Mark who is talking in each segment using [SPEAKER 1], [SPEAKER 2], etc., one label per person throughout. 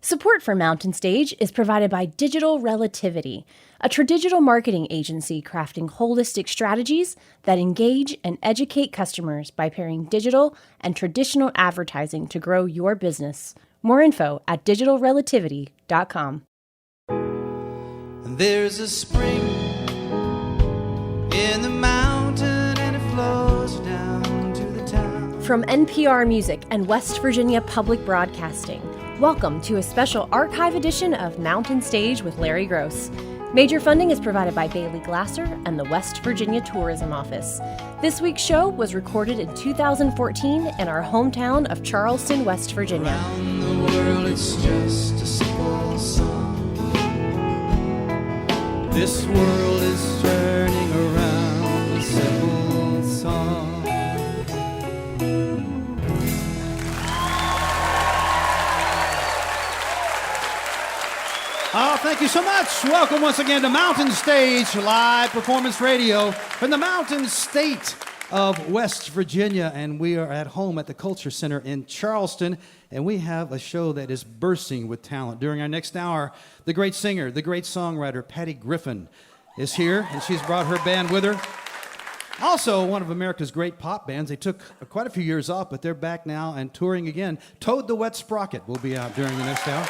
[SPEAKER 1] Support for Mountain Stage is provided by Digital Relativity, a tradigital marketing agency crafting holistic strategies that engage and educate customers by pairing digital and traditional advertising to grow your business. More info at digitalrelativity.com.
[SPEAKER 2] There's a spring in the mountain and it flows down to the town.
[SPEAKER 1] From NPR Music and West Virginia Public Broadcasting, welcome to a special archive edition of Mountain Stage with Larry Gross. Major funding is provided by Bailey Glasser and the West Virginia Tourism Office. This week's show was recorded in 2014 in our hometown of Charleston, West Virginia.
[SPEAKER 2] Around the world it's just a simple song. This world is turning around a simple song.
[SPEAKER 3] Oh, thank you so much. Welcome once again to Mountain Stage, live performance radio from the Mountain State of West Virginia. And we are at home at the Culture Center in Charleston. And we have a show that is bursting with talent. During our next hour, the great singer, the great songwriter, Patty Griffin is here. And she's brought her band with her. Also, one of America's great pop bands. They took quite a few years off, but they're back now and touring again. Toad the Wet Sprocket will be out during the next hour.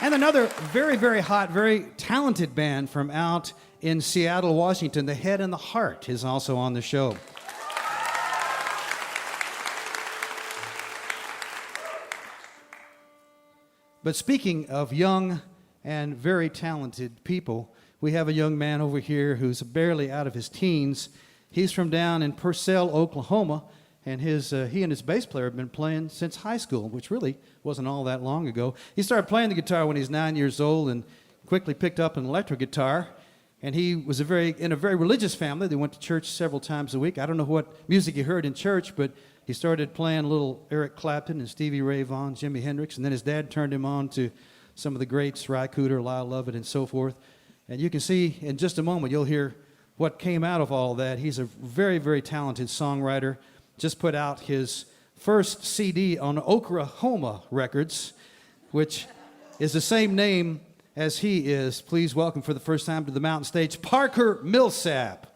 [SPEAKER 3] And another very, very hot, very talented band from out in Seattle, Washington, The Head and the Heart, is also on the show. But speaking of young and very talented people, we have a young man over here who's barely out of his teens. He's from down in Purcell, Oklahoma. And he and his bass player have been playing since high school, which really wasn't all that long ago. He started playing the guitar when he was 9 years old and quickly picked up an electric guitar. And he was in a very religious family. They went to church several times a week. I don't know what music he heard in church, but he started playing a little Eric Clapton and Stevie Ray Vaughan, Jimi Hendrix, and then his dad turned him on to some of the greats, Ry Cooder, Lyle Lovett, and so forth. And you can see in just a moment, you'll hear what came out of all that. He's a very, very talented songwriter. Just put out his first CD on Oklahoma Records, which is the same name as he is. Please welcome for the first time to the Mountain Stage, Parker Millsap.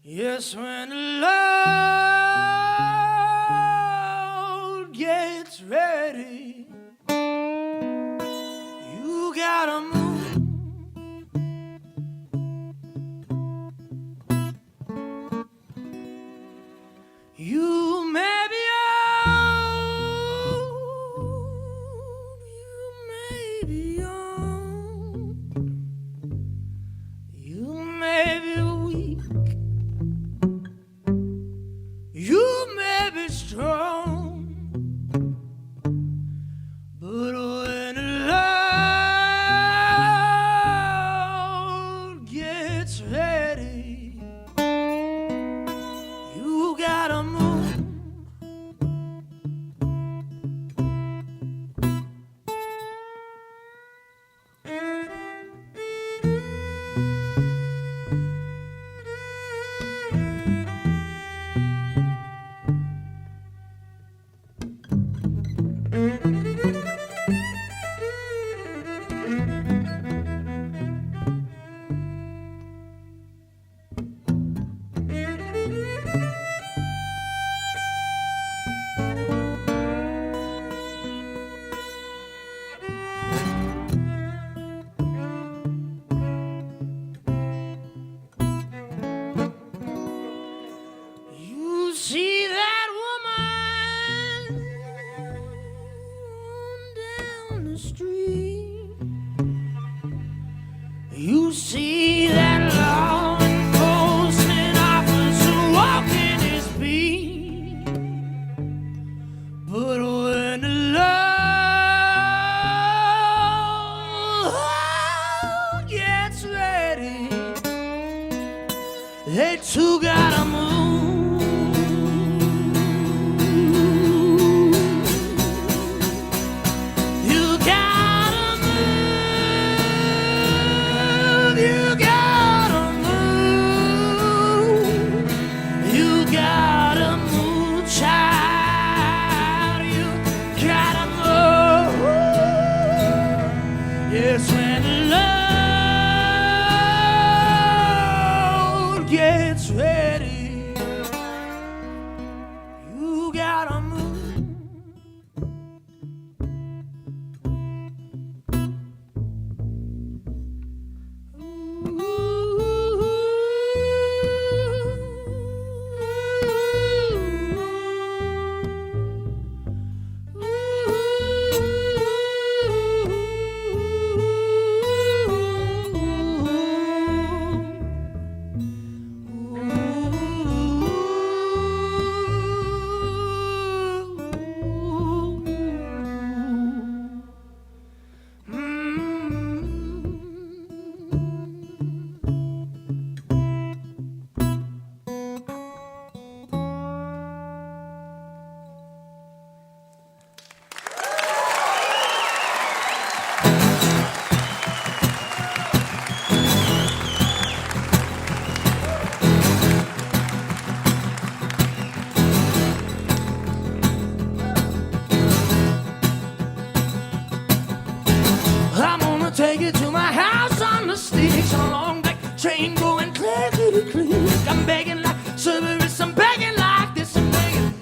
[SPEAKER 2] Yes, when the Lord gets ready, you gotta move. You may be old, you may be young, you may be weak, you may be strong, but when the Lord gets ready, you gotta move.
[SPEAKER 4] see that law enforcement officer walking his beat. But when the Lord gets ready, they two gotta move. You gotta move. You gotta move. You gotta move, child. You gotta move. Yes, when the Lord gets ready, you gotta move. I'm gonna take it to my house on the sticks on a long black train going clear to the cliff. I'm begging like Cerberus, I'm begging like this, I'm begging.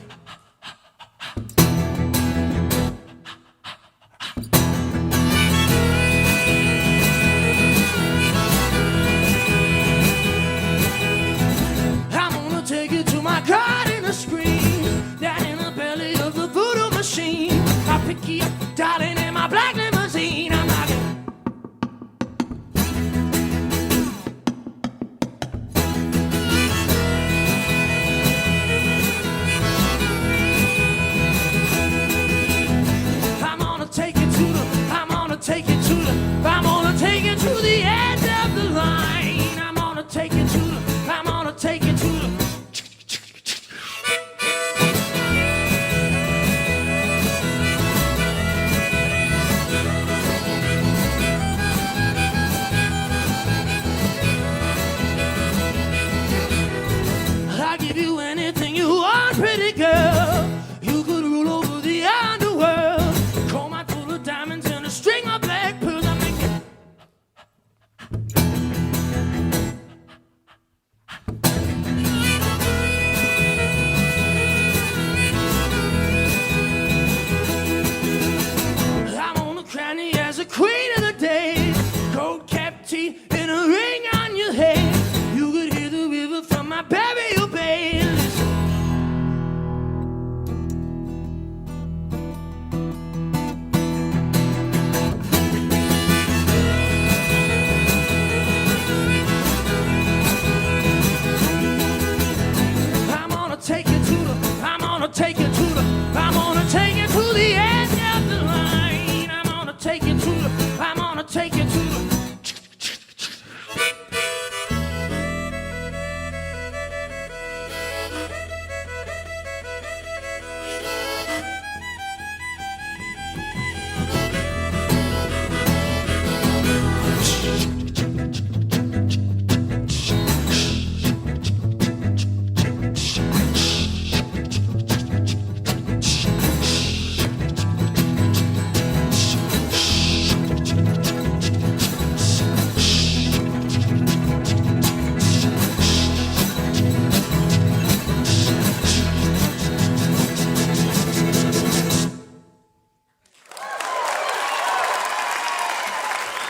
[SPEAKER 4] I'm gonna take it to my garden and scream down in the belly of the voodoo machine. I'll pick you up, darling, in my black limousine. I'm not gonna I'm gonna take it to the, I'm gonna take it to the, I'm gonna take it to the end of the line. I'm gonna take it to the, I'm gonna take it to the. I'll give you anything you want, pretty girl. You could rule over the underworld. Coal mine full of diamonds and a string of black pearls. I make it. I'm gonna crown you as a queen of the day. Gold cap tea and a ring on your head. You could hear the river from my burial bay. Listen. I'm gonna take it to the, I'm gonna take it to the, I'm gonna take it to the end of the line. I'm gonna take it to the, I'm gonna take it to the.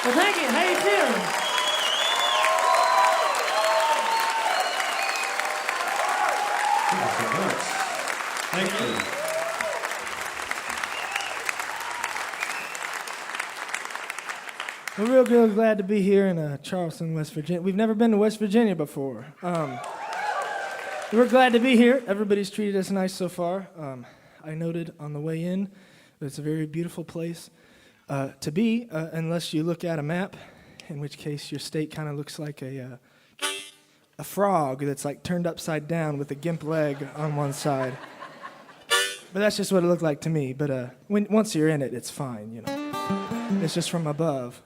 [SPEAKER 4] Well, thank you. How you feeling?
[SPEAKER 5] Thank you.
[SPEAKER 6] We're real glad to be here in Charleston, West Virginia. We've never been to West Virginia before. We're glad to be here. Everybody's treated us nice so far. I noted on the way in that it's a very beautiful place to be, unless you look at a map, in which case your state kind of looks like a frog that's like turned upside down with a gimp leg on one side. But that's just what it looked like to me. But once you're in it, it's fine, you know. It's just from above.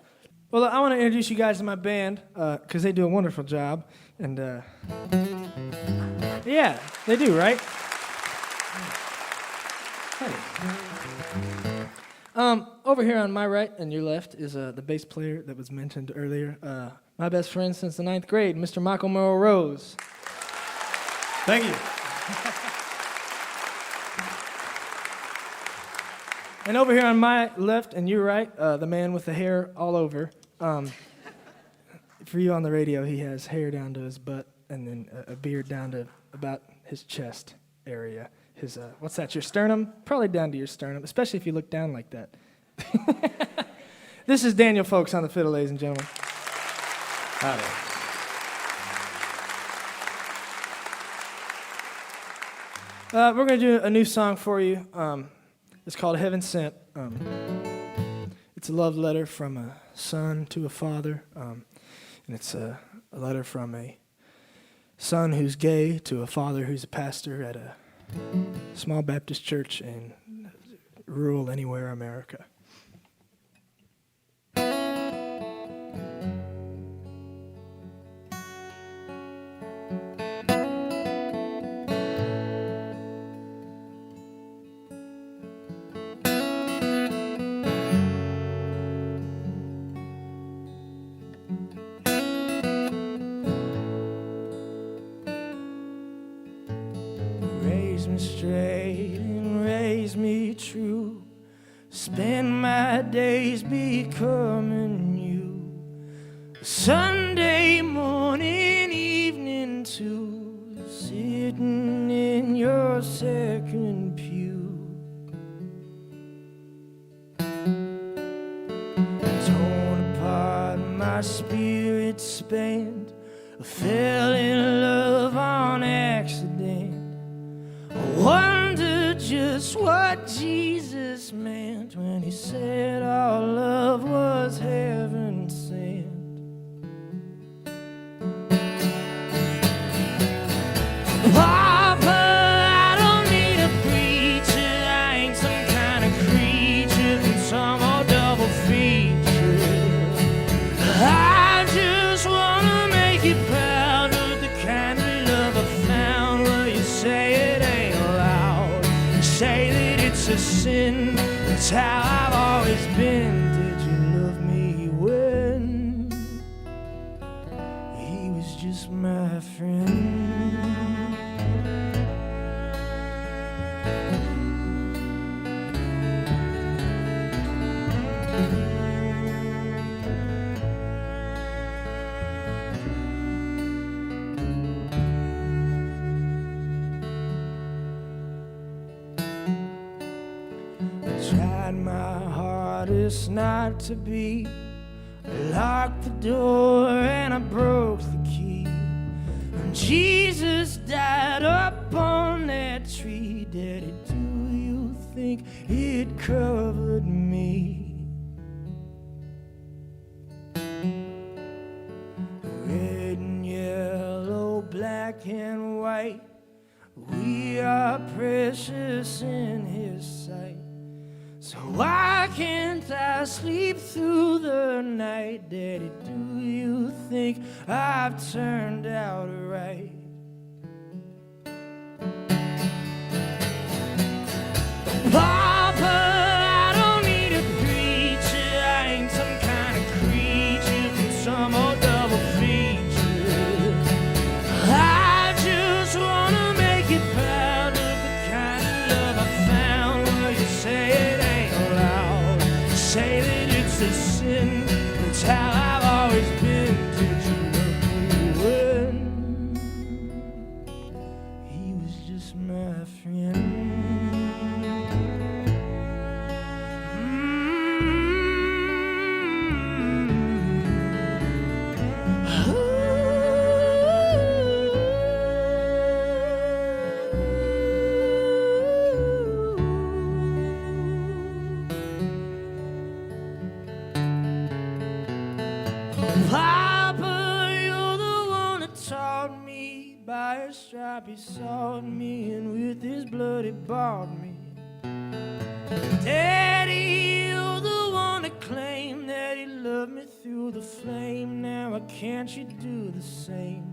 [SPEAKER 6] Well, I want to introduce you guys to my band, because they do a wonderful job. And, yeah, they do, right? Over here on my right and your left is the bass player that was mentioned earlier. My best friend since the 9th grade, Mr. Michael Merle Rose.
[SPEAKER 5] Thank you.
[SPEAKER 6] And over here on my left and your right, the man with the hair all over. For you on the radio, he has hair down to his butt and then a beard down to about his chest area. His, what's that, your sternum? Probably down to your sternum, especially if you look down like that. This is Daniel Folks on the fiddle, ladies and gentlemen.
[SPEAKER 5] Howdy.
[SPEAKER 6] We're going to do a new song for you. It's called Heaven Sent. It's a love letter from a son to a father. And it's a letter from a son who's gay to a father who's a pastor at a small Baptist church in rural anywhere America. Raise me straight and raise me true. Spend my days becoming you. Sunday morning, evening too. Sitting in your second pew. Torn apart, my spirit spent. I fell in love on accident. I wonder just what Jesus meant when he said our love was heaven sent. Papa, I don't need a preacher. I ain't some kind of creature from some old double feature. I just wanna make you proud of the kind of love I found. Well, you say it ain't loud. You say that it's a sin. That's how I've always been. Did you love me when he was just my friend? Tried my hardest not to be. I locked the door and I broke the key. When Jesus died up on that tree, Daddy, do you think it covered me? Red and yellow, black and white, we are precious in His sight. So why can't I sleep through the night? Daddy, do you think I've turned out right? Papa, I don't need a preacher. I ain't some kind of creature from some old double feature. I just wanna make you proud of the kind of love I found. Well, you say it ain't loud. You say that it's a sin. That's how I've always been. Did you love me when
[SPEAKER 4] Papa, you're the one that taught me. By his stripe he sought me, and with his blood he bought me. Daddy, you're the one that claimed that he loved me through the flame. Now why can't you do the same?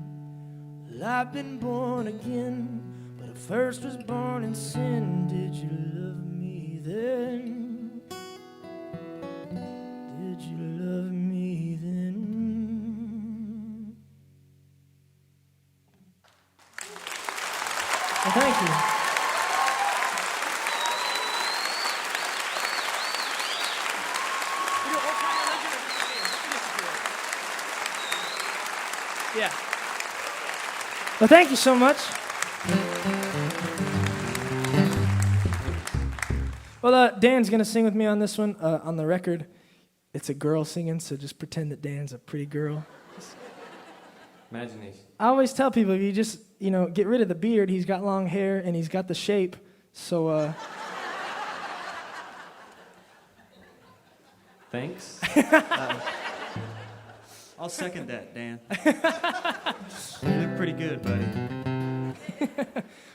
[SPEAKER 4] Well, I've been born again, but I first was born in sin. Did you love me then? Did you love me then? Well, thank you. Yeah. Well, thank you so much. Well, Dan's going to sing with me on this one. On the record, it's a girl singing, so just pretend that Dan's a pretty girl.
[SPEAKER 5] Imagination.
[SPEAKER 4] I always tell people, if you just, get rid of the beard, he's got long hair, and he's got the shape, so,
[SPEAKER 5] Thanks. I'll second that, Dan. You look pretty good, buddy.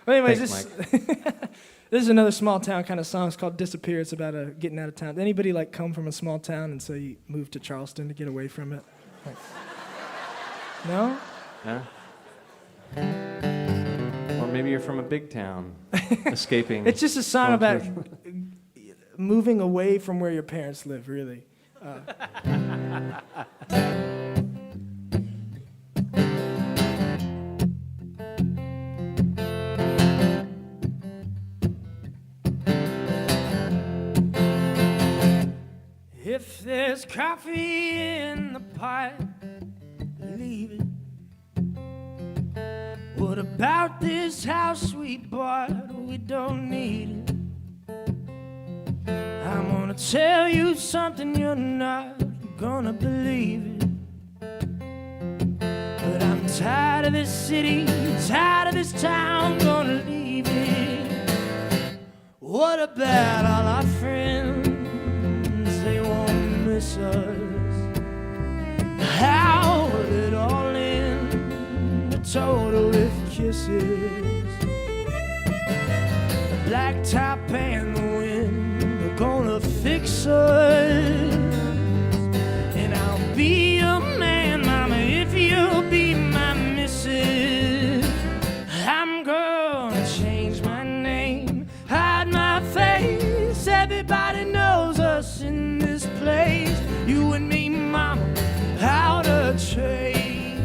[SPEAKER 4] Well, anyways,
[SPEAKER 5] Thanks,
[SPEAKER 4] this is another small town kind of song. It's called Disappear. It's about getting out of town. Anybody come from a small town and so you move to Charleston to get away from it? No?
[SPEAKER 5] Huh? Or maybe you're from a big town, escaping.
[SPEAKER 4] It's just a song about moving away from where your parents live, really. If there's coffee in the pot, leave it. What about this house we bought? We don't need it. I'm gonna tell you something you're not gonna believe it. But I'm tired of this city, tired of this town, gonna leave it. What about all our friends? They won't miss us. How will it all end? A total with kisses. The black top and the wind are gonna fix us. And I'll be your man, mama, if you'll be my missus. I'm gonna change my name, hide my face. Everybody knows us in this place. You and me, mama, out of trace.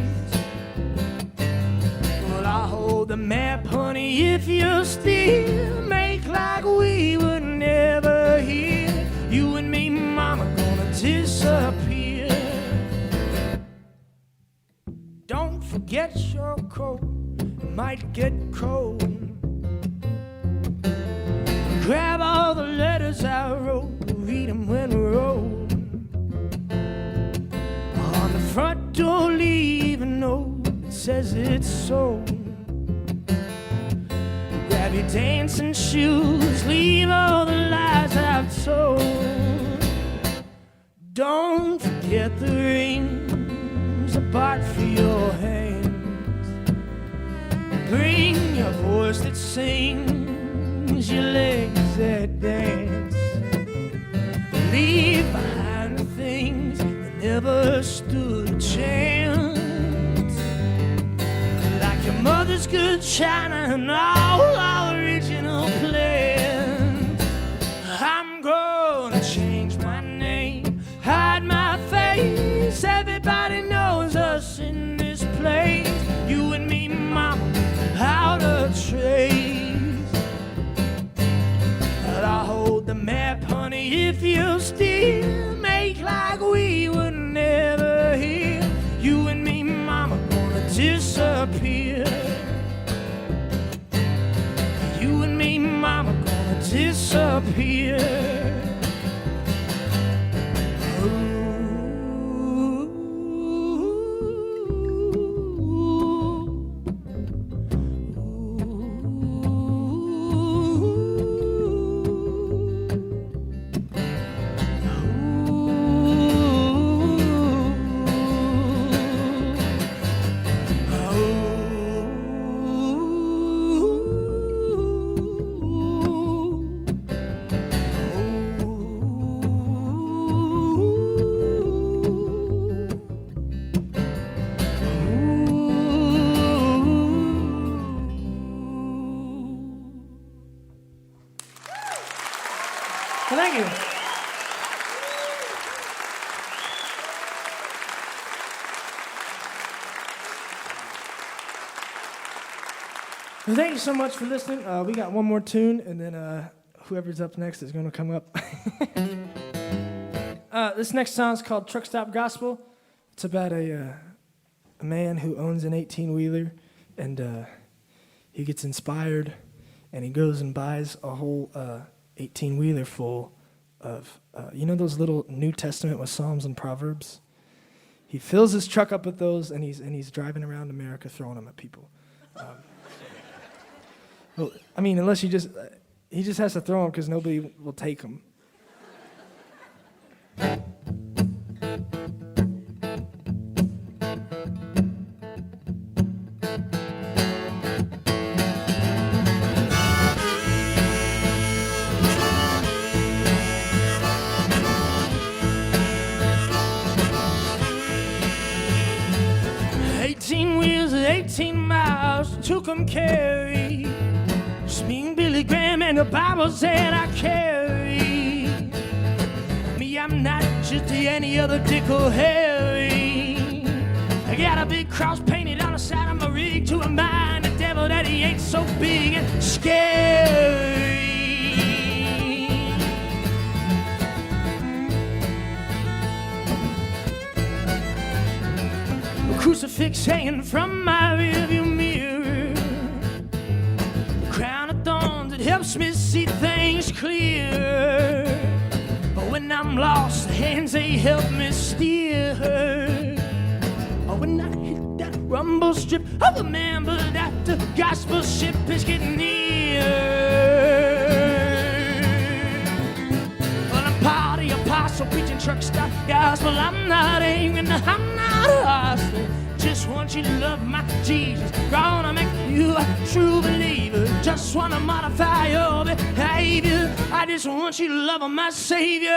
[SPEAKER 4] Well, I'll hold the map, honey, if you'll still make like we were never here. You and me, mama, gonna disappear. Don't forget your coat, it might get cold. Grab all the letters I wrote, read them when we're old. On the front door, leave a note that says it's sold. Grab your dancing shoes, leave all the lies I've told. Don't forget the rings I bought for your hands. Bring your voice that sings, your legs that dance. Leave behind the things that never stood a chance. Like your mother's good china and all our original plans. I'm gonna change my name, hide my face. Everybody knows us in this place. You and me, mama, out of trace. I'll hold the map, honey, if you still make like we were never here. You and me, mama, gonna disappear. You and me, mama, gonna disappear.
[SPEAKER 6] Well, thank you so much for listening. We got one more tune, and then whoever's up next is going to come up. This next song is called Truck Stop Gospel. It's about a man who owns an 18-wheeler, and he gets inspired, and he goes and buys a whole 18-wheeler full of, you know those little New Testament with Psalms and Proverbs? He fills his truck up with those, and he's driving around America throwing them at people. Well, I mean, unless he just has to throw them because nobody will take them.
[SPEAKER 4] Wheels, 18 miles, took 'em carry. Just me and Billy Graham and the Bible said I carry. Me, I'm not just any other Dick or Harry. I got a big cross painted on the side of my rig to remind the devil that he ain't so big and scary. Crucifix hanging from my rearview mirror, a crown of thorns that helps me see things clear. But when I'm lost, the hands they help me steer. Or when I hit that rumble strip, I remember that the gospel ship is getting near. Well, I'm part of the apostle preaching truck stop gospel. I'm not angry, no, I'm not hostile. Just want you to love my Jesus, gonna make you a true believer. Just wanna modify your behavior. I just want you to love my Savior.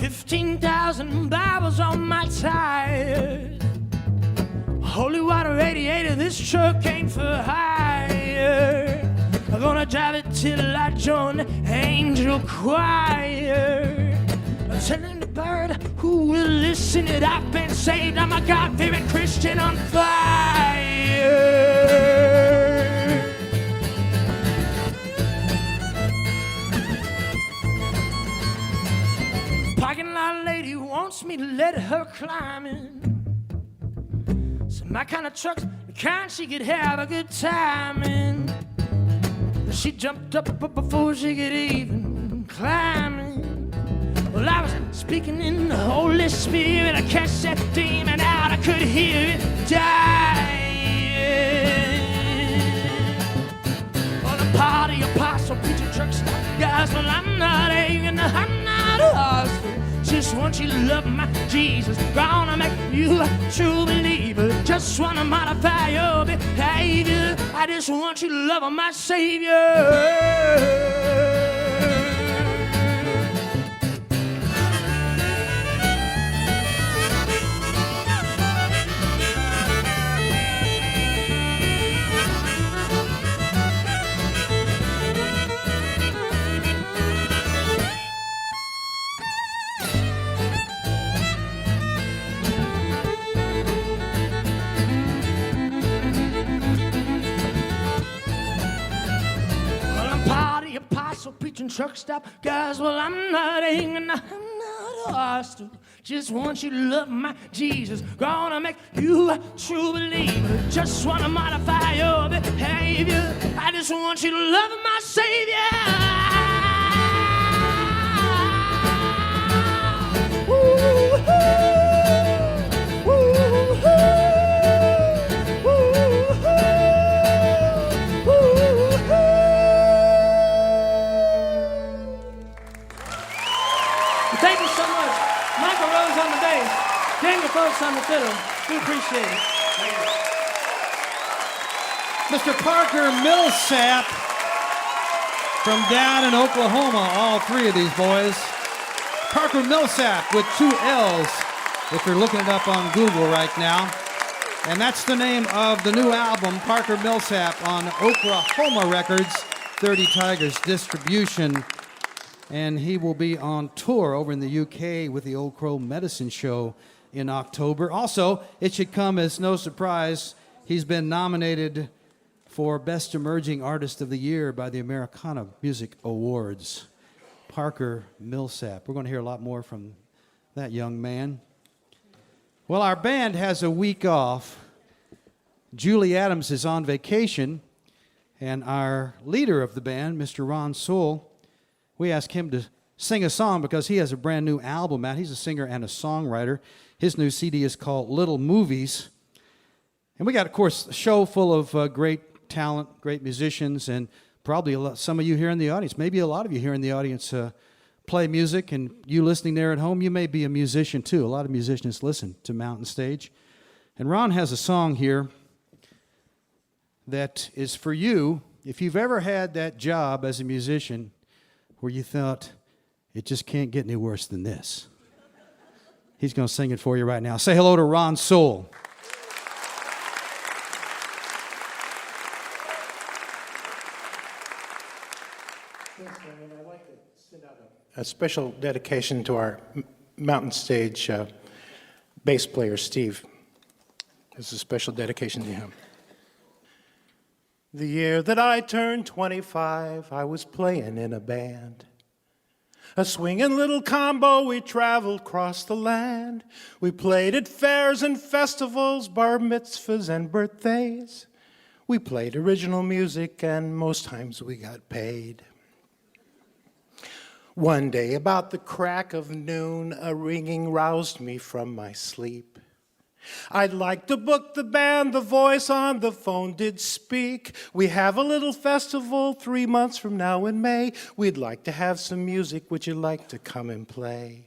[SPEAKER 4] 15,000 Bibles on my tires. Holy water radiator, this truck ain't for hire. I'm gonna drive it till I join the angel choir. I'm telling the bird who will listen that I've been saved. I'm a God-fearing Christian on fire. Parking lot lady wants me to let her climb in. So my kind of truck's the kind she could have a good time in. She jumped up before she could even climb in. Well, I was speaking in the Holy Spirit. I cast that demon out. I could hear it dying. On a party apostle preaching truck stop gospel. I'm not angry, no, I'm not hostile. Just want you to love my Jesus, gonna make you a true believer. Just wanna modify your behavior. I just want you to love my Savior. Preaching truck stop guys, well, I'm not angry, I'm not hostile. Just want you to love my Jesus, gonna make you a true believer. Just wanna modify your behavior. I just want you to love my Savior.
[SPEAKER 6] Thank you so much. Michael Rose on the bass, Daniel Folks on the fiddle. We appreciate it.
[SPEAKER 3] Mr. Parker Millsap from down in Oklahoma, all three of these boys. Parker Millsap with 2 L's, if you're looking it up on Google right now. And that's the name of the new album, Parker Millsap, on Oklahoma Records, 30 Tigers distribution. and he will be on tour over in the UK with the Old Crow Medicine Show in October. Also, it should come as no surprise, he's been nominated for Best Emerging Artist of the Year by the Americana Music Awards. Parker Millsap. We're going to hear a lot more from that young man. Well, our band has a week off. Julie Adams is on vacation, and our leader of the band, Mr. Ron Sewell, we asked him to sing a song because he has a brand new album out. He's a singer and a songwriter. His new CD is called Little Movies. And we got, of course, a show full of great talent, great musicians, and probably some of you here in the audience, maybe a lot of you here in the audience play music, and you listening there at home, you may be a musician too. A lot of musicians listen to Mountain Stage. And Ron has a song here that is for you. If you've ever had that job as a musician where you thought, it just can't get any worse than this. He's going to sing it for you right now. Say hello to Ron Sewell.
[SPEAKER 7] I'd like to send out a special dedication to our Mountain Stage bass player, Steve. This is a special dedication to him. The year that I turned 25, I was playing in a band. A swinging little combo, we traveled across the land. We played at fairs and festivals, bar mitzvahs and birthdays. We played original music, and most times we got paid. One day, about the crack of noon, a ringing roused me from my sleep. I'd like to book the band, the voice on the phone did speak. We have a little festival 3 months from now in May. We'd like to have some music, would you like to come and play?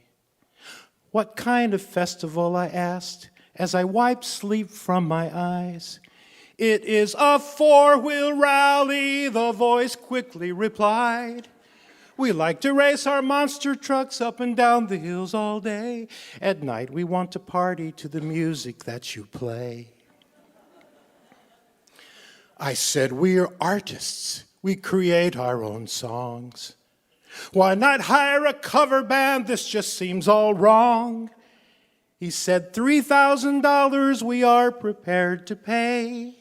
[SPEAKER 7] What kind of festival, I asked, as I wiped sleep from my eyes. It is a four-wheel rally, the voice quickly replied. We like to race our monster trucks up and down the hills all day. At night we want to party to the music that you play. I said, we are artists. We create our own songs. Why not hire a cover band? This just seems all wrong. He said, $3,000 we are prepared to pay.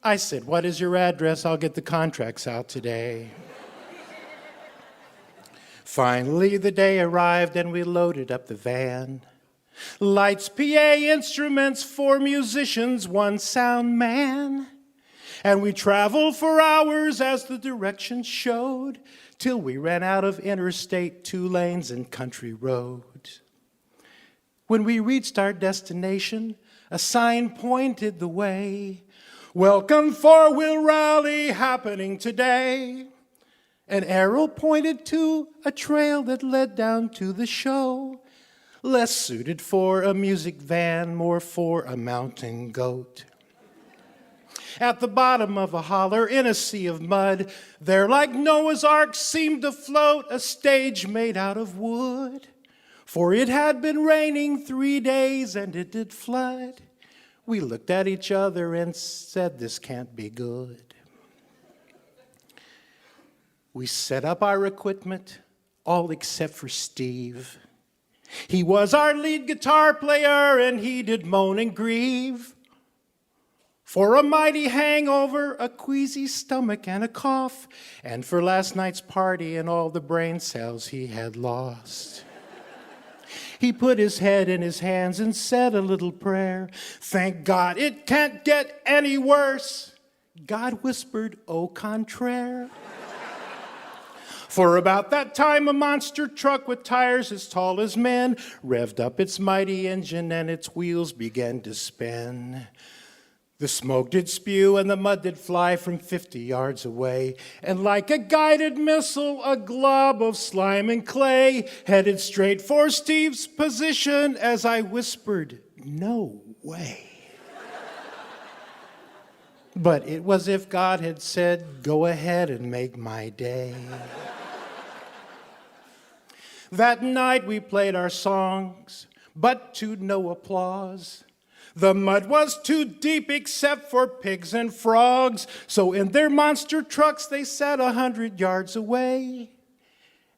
[SPEAKER 7] I said, what is your address? I'll get the contracts out today. Finally, the day arrived and we loaded up the van. Lights, PA, instruments, 4 musicians, 1 sound man. And we traveled for hours as the directions showed, till we ran out of interstate, 2 lanes and country roads. When we reached our destination, a sign pointed the way. Welcome, four-wheel rally happening today. An arrow pointed to a trail that led down to the show, less suited for a music van, more for a mountain goat. At the bottom of a holler in a sea of mud, there like Noah's Ark seemed to float a stage made out of wood. For it had been raining 3 days and it did flood. We looked at each other and said, this can't be good. We set up our equipment, all except for Steve. He was our lead guitar player, and he did moan and grieve. For a mighty hangover, a queasy stomach, and a cough, and for last night's party and all the brain cells he had lost. He put his head in his hands and said a little prayer. Thank God, it can't get any worse. God whispered, au contraire. For about that time, a monster truck with tires as tall as men revved up its mighty engine and its wheels began to spin. The smoke did spew and the mud did fly from 50 yards away. And like a guided missile, a glob of slime and clay headed straight for Steve's position as I whispered, no way. But it was if God had said, go ahead and make my day. That night we played our songs, but to no applause. The mud was too deep except for pigs and frogs, so in their monster trucks they sat 100 yards away.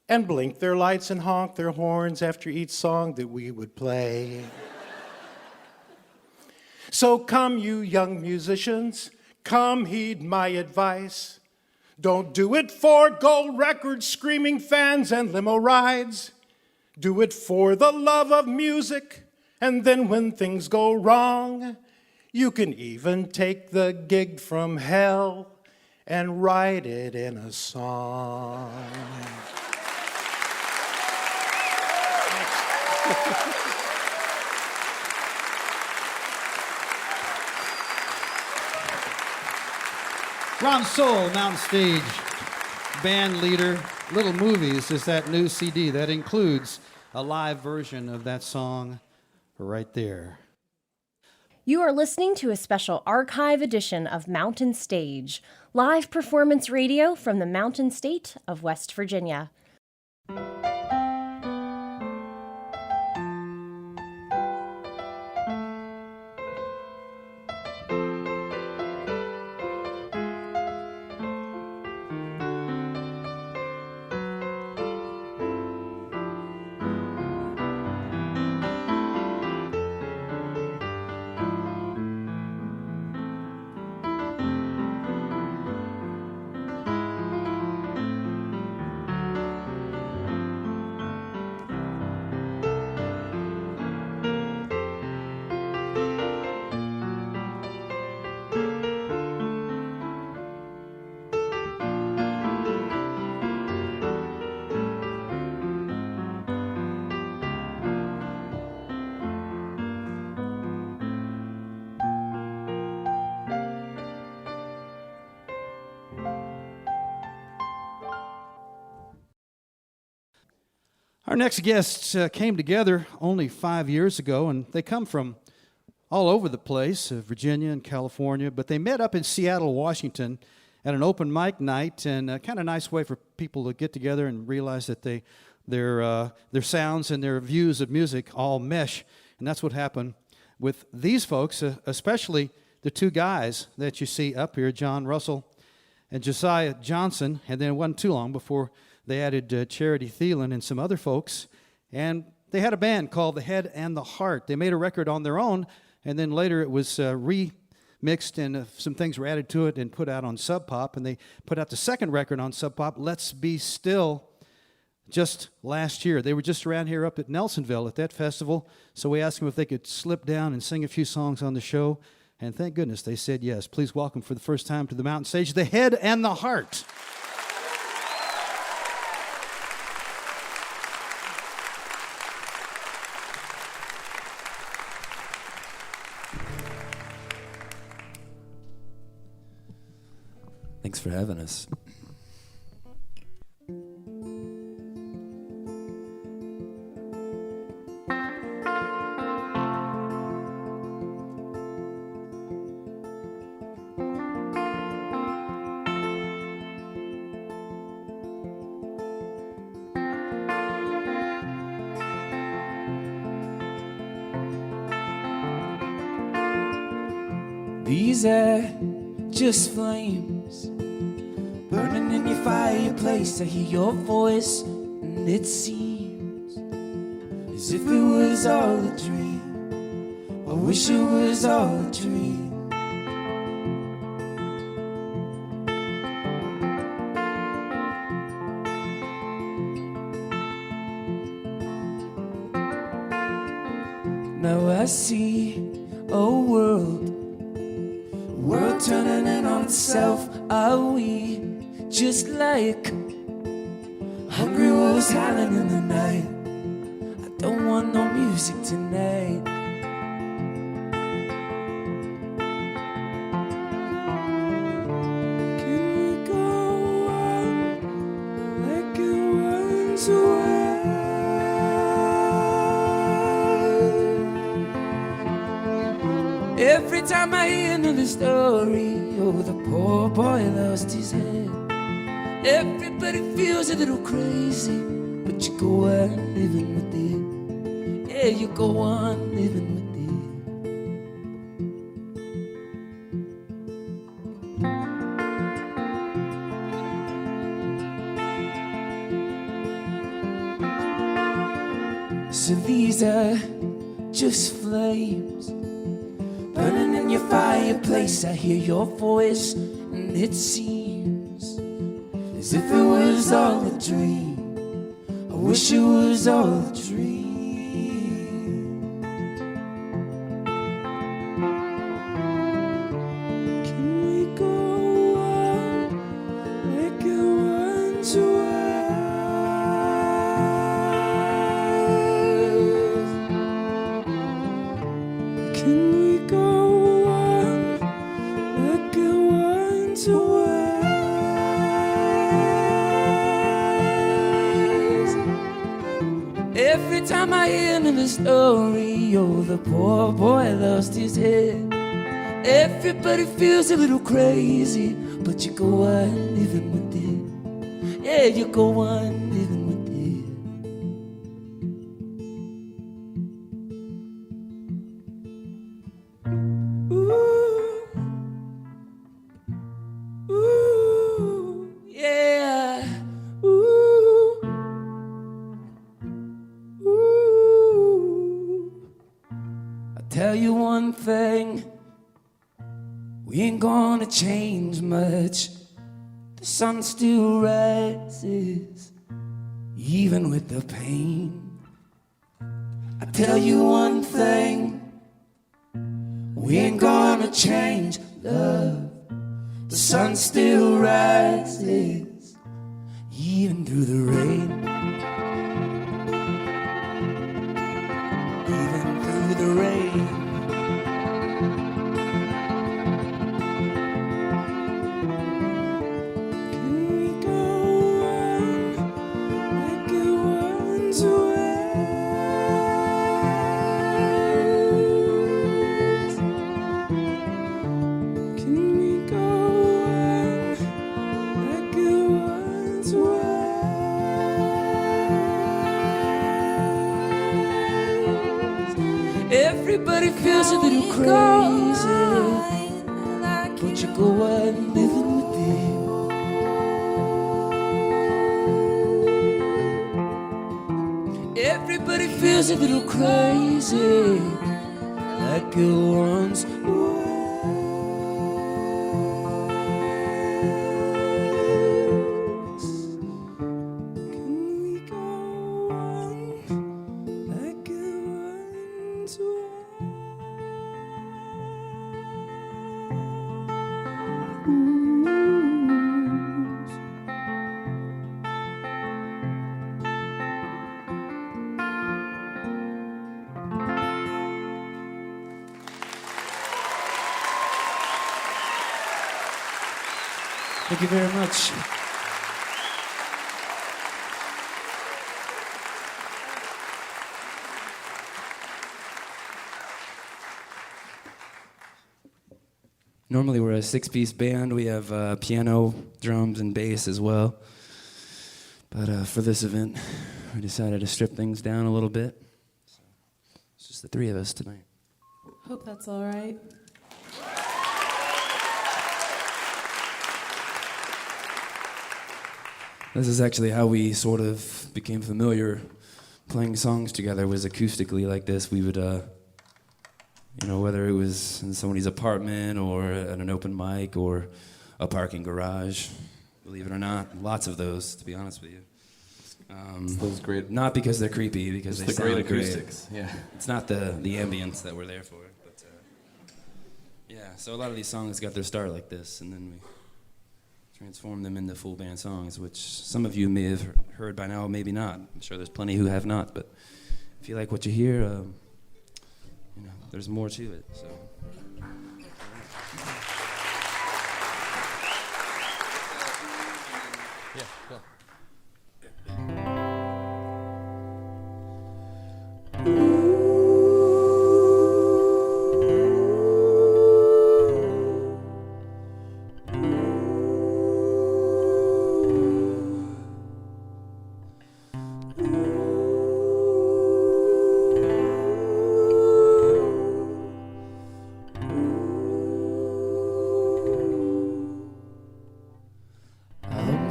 [SPEAKER 7] and blink their lights and honk their horns after each song that we would play. So come, you young musicians, come heed my advice. Don't do it for gold records, screaming fans, and limo rides. Do it for the love of music, and then when things go wrong, you can even take the gig from hell and write it in a song.
[SPEAKER 3] Ron Soul, Mountain Stage, band leader. Little Movies is that new CD that includes a live version of that song right there.
[SPEAKER 1] You are listening to a special archive edition of Mountain Stage, live performance radio from the Mountain State of West Virginia.
[SPEAKER 3] Our next guests came together only 5 years ago, and they come from all over the place, Virginia and California, but they met up in Seattle, Washington at an open mic night, and a kind of nice way for people to get together and realize that their sounds and their views of music all mesh, and that's what happened with these folks, especially the two guys that you see up here, John Russell and Josiah Johnson, and then it wasn't too long before they added Charity Thielen and some other folks, and they had a band called The Head and the Heart. They made a record on their own, and then later it was remixed, and some things were added to it and put out on Sub Pop, and they put out the second record on Sub Pop, Let's Be Still, just last year. They were just around here up at Nelsonville at that festival, so we asked them if they could slip down and sing a few songs on the show, and thank goodness they said yes. Please welcome for the first time to the Mountain Stage, The Head and the Heart.
[SPEAKER 8] Thanks for having us.
[SPEAKER 4] These are just flames burning in your fireplace. I hear your voice, and it seems as if it was all a dream. I wish it was all a dream. Now I see a world turning in on itself. Are we just like hungry wolves howling in the night? I don't want no music tonight. Can we go on like it runs away? Every time I hear another story, oh, the poor boy lost his head. Everybody feels a little crazy, but you go on living with it. Yeah, you go on living with it. So these are just flames burning in your fireplace. I hear your voice, and it seems as if it was all a dream. I wish it was all a dream. Can we go on like it once was? Can we go on like it once was? Every time I hear another story, oh, the poor boy lost his head. Everybody feels a little crazy, but you go on living with it. Yeah, you go on living with it. Ooh, yeah. Ooh. I'll tell you one thing, we ain't gonna change much. The sun still rises, even with the pain. I tell you one thing, we ain't gonna change, love. The sun still rises, even through the rain. Even through the rain. Can we go on like it once was? Can we go on like it once was? Everybody feels a little crazy, but you go on living with it. Everybody feels a little crazy, like it once was. Can we go on like it once was? Thank you very much. Normally we're a six-piece band. We have piano, drums, and bass as well. But for this event, we decided to strip things down a little bit. So it's just the three of us tonight.
[SPEAKER 8] Hope that's all right.
[SPEAKER 4] This is actually how we sort of became familiar playing songs together, was acoustically like this. We would, whether it was in somebody's apartment or at an open mic or a parking garage, believe it or not, lots of those, to be honest with you.
[SPEAKER 9] Those great.
[SPEAKER 4] Not because they're creepy, because they sound
[SPEAKER 9] great acoustics.
[SPEAKER 4] Great.
[SPEAKER 9] Yeah.
[SPEAKER 4] It's not the ambience that we're there for, but yeah. So a lot of these songs got their start like this, and then we transform them into full band songs, which some of you may have heard by now, maybe not. I'm sure there's plenty who have not, but if you like what you hear, there's more to it. So.
[SPEAKER 9] Yeah, cool.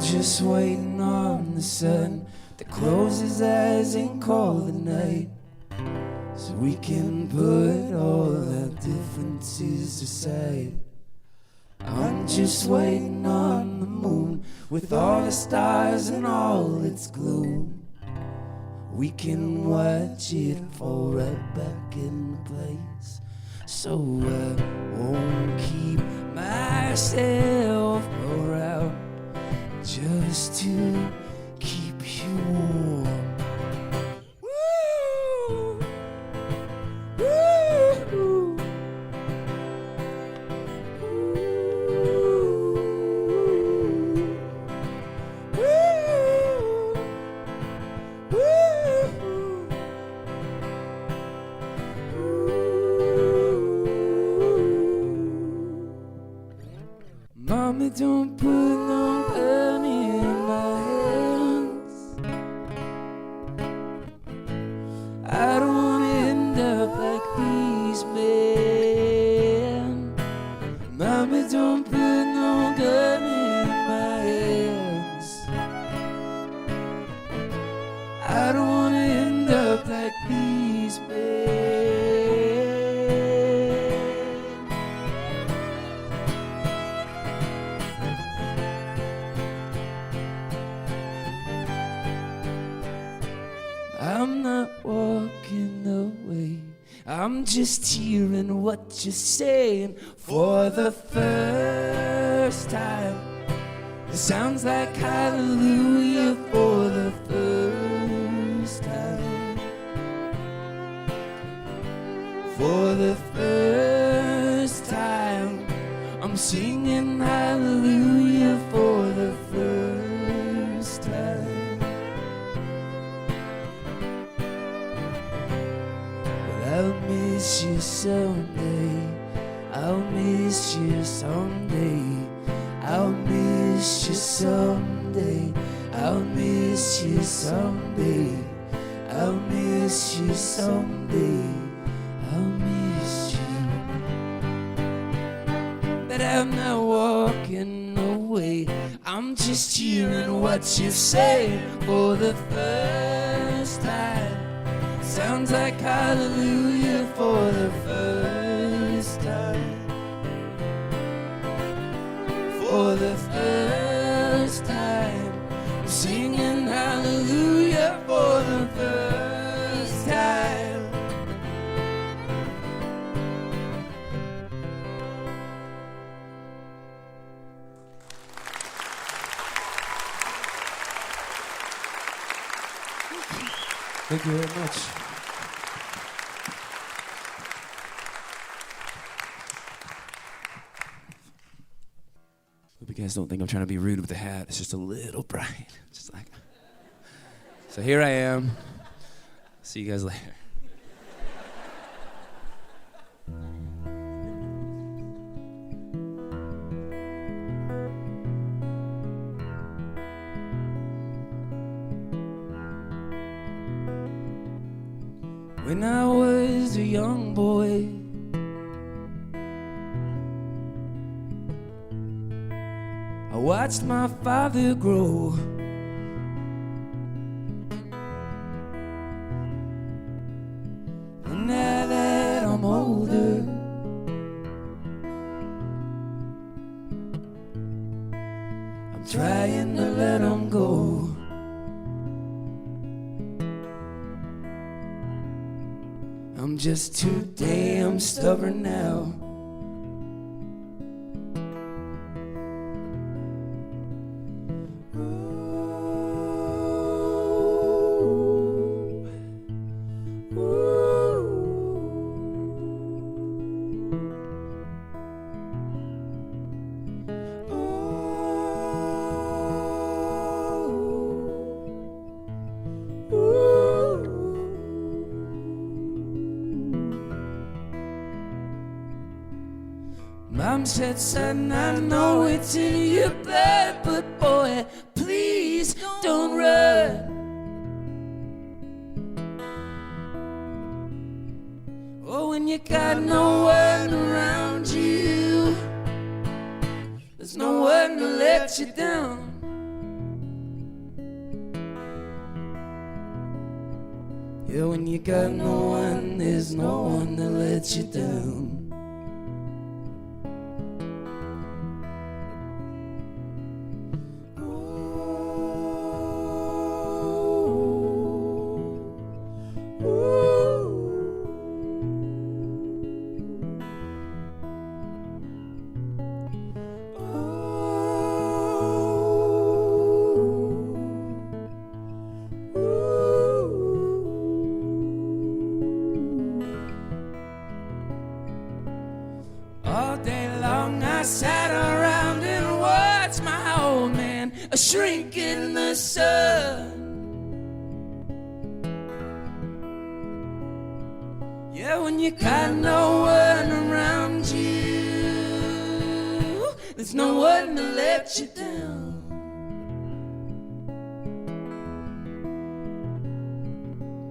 [SPEAKER 4] Just waiting on the sun to close his eyes and call the night.
[SPEAKER 2] So we can put all our differences aside. I'm just waiting on the moon with all the stars and all its gloom. We can watch it fall right back in place. So I won't keep myself around just to keep you warm. Woo! Woo! Mommy, don't put no gun in my hands. I don't wanna end up like these men. Mommy, don't put no gun in my hands. I don't wanna end up like these men. I'm not walking away, I'm just hearing what you're saying for the first time. It sounds like hallelujah for the first time. For the first time, I'm singing hallelujah for the first time. I'll miss you someday. I'll miss you someday. I'll miss you someday. I'll miss you someday. I'll miss you someday. I'll miss you. But I'm not walking away. I'm just hearing what you say for the first time. Sounds like hallelujah for the first time. For the first time, I'm singing hallelujah for the first time.
[SPEAKER 3] Thank you very much.
[SPEAKER 2] Hope you guys don't think I'm trying to be rude with the hat. It's just a little bright. Just like. So here I am. See you guys later. When I was a young boy, I watched my father grow. And now that I'm older, I'm trying to let him go. I'm just too damn stubborn now. Mom said, son, I know it's in your blood, but boy, please don't run. Oh, when you got no one around you, there's no one to let you down. Yeah, when you got no one, there's no one to let you down. Shrink in the sun. Yeah, when you got no one around you, there's no one to let you down.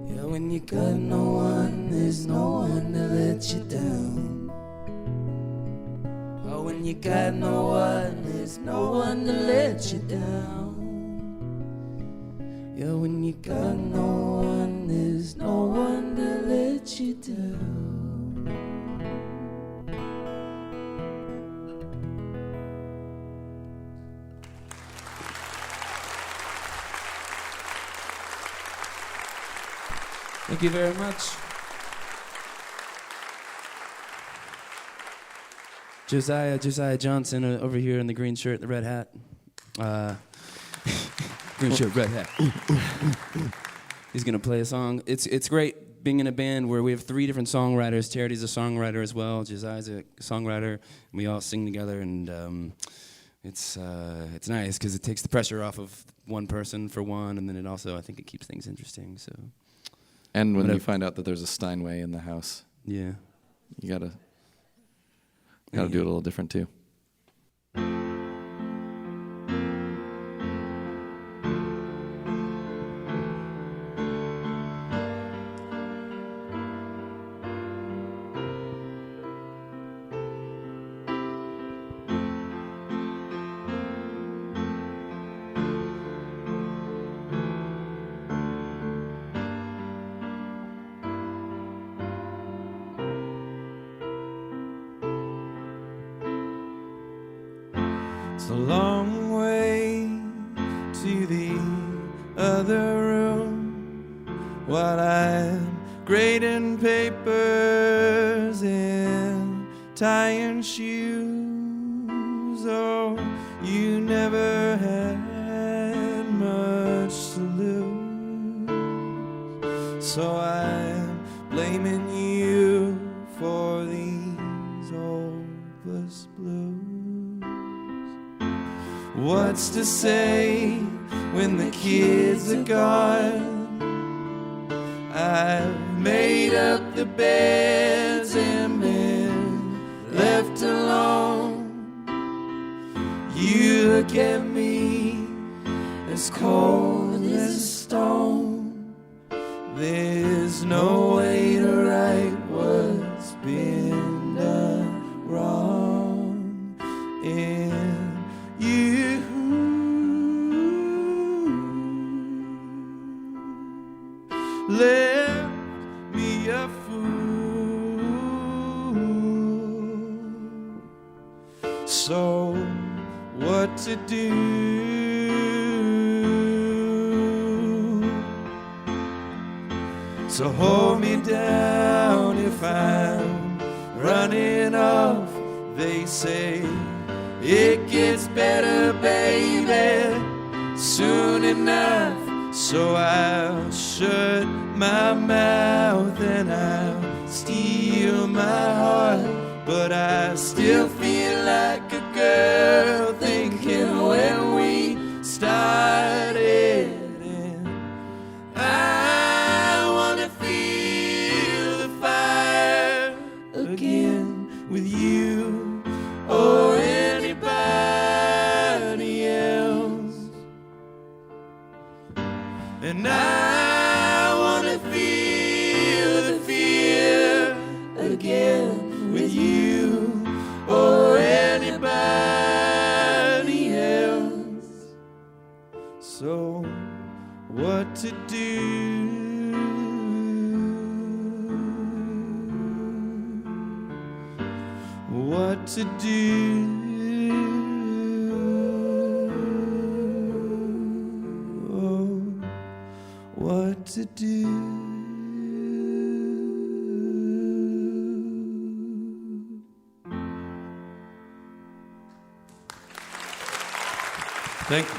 [SPEAKER 2] Yeah, when you got no one, there's no one to let you down. Oh, when you got no one, there's no one to let you down. Yeah, when you got no one, there's no one to let you down. Thank you very much. Josiah Johnson over here in the green shirt, the red hat. Green shirt, red hat. He's gonna play a song. It's great being in a band where we have 3 different songwriters. Charity's a songwriter as well. Josiah's a songwriter. And we all sing together, and it's nice because it takes the pressure off of one person for one, and then it also, I think, it keeps things interesting. So.
[SPEAKER 9] And when you find out that there's a Steinway in the house,
[SPEAKER 2] yeah,
[SPEAKER 9] you gotta do it a little different too.
[SPEAKER 4] It's a long way to the other room while I'm grading papers and tying shoes. Oh, you never had much to lose, so I'm blaming you for these hopeless blues. What's to say when the kids are gone? I've made up the beds and been left alone. You look at me as cold as a stone. There's no way to right what's been done wrong. And you left me a fool. So what to do? So hold me down if I'm running off. They say it gets better, baby, soon enough. So I'll shut my mouth and I'll steal my heart, but I still feel like a girl thinking when we started. And I wanna feel the fire again with you or anybody else. And I wanna feel the fear again with you or anybody else. So what to do?
[SPEAKER 2] to do. Oh, what to do. Thank you.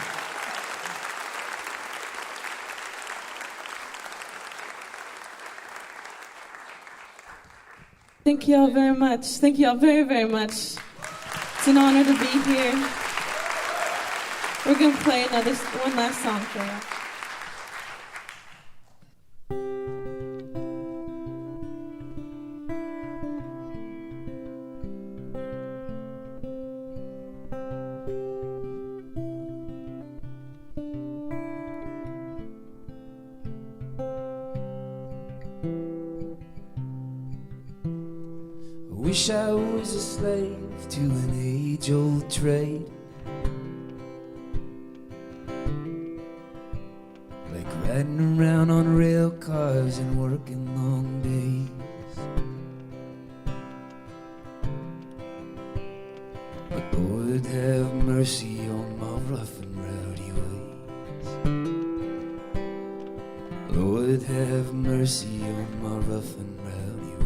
[SPEAKER 8] Thank you all very much. Thank you all very, very much. It's an honor to be here. We're going to play one last song for you.
[SPEAKER 2] Wish I was a slave to an age-old trade, like riding around on rail cars and working long days. But Lord have mercy on my rough and rowdy ways. Lord have mercy on my rough and rowdy ways.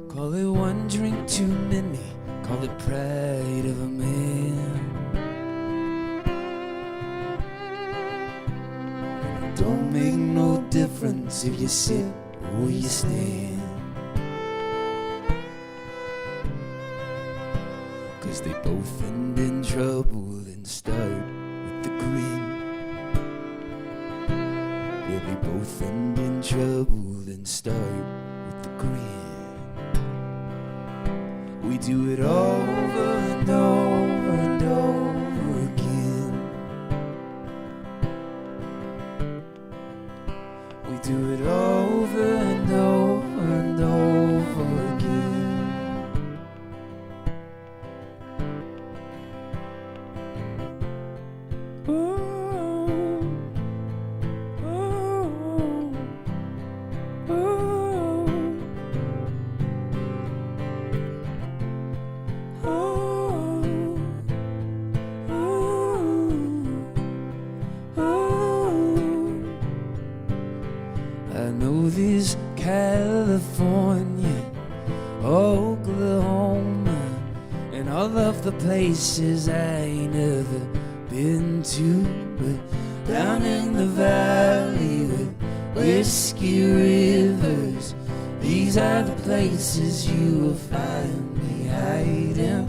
[SPEAKER 2] Call it one drink too many, call it pride of a man. Don't make no difference if you sit or you stand, 'cause they both end in trouble and start with the grin. Yeah, they both end in trouble and start with the grin. We do it over and over and over again. We do it over and over and over again. I know this California, Oklahoma, and all of the places I ain't never been to, but down in the valley with whiskey rivers, these are the places you will find me hiding.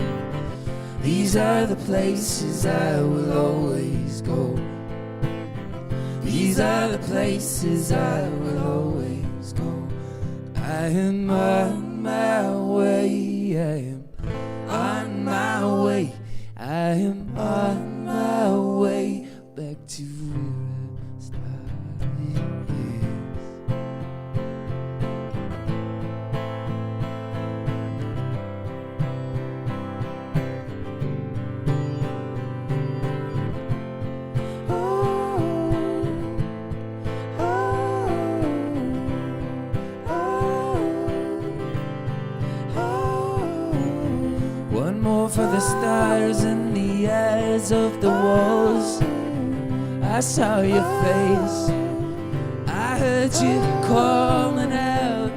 [SPEAKER 2] These are the places I will always go. These are the places I will always go. I am on my way, I am on my way, I am on my way back to where I started, yes. One more for the stars in the eyes of the walls. I saw your face, I heard you calling out.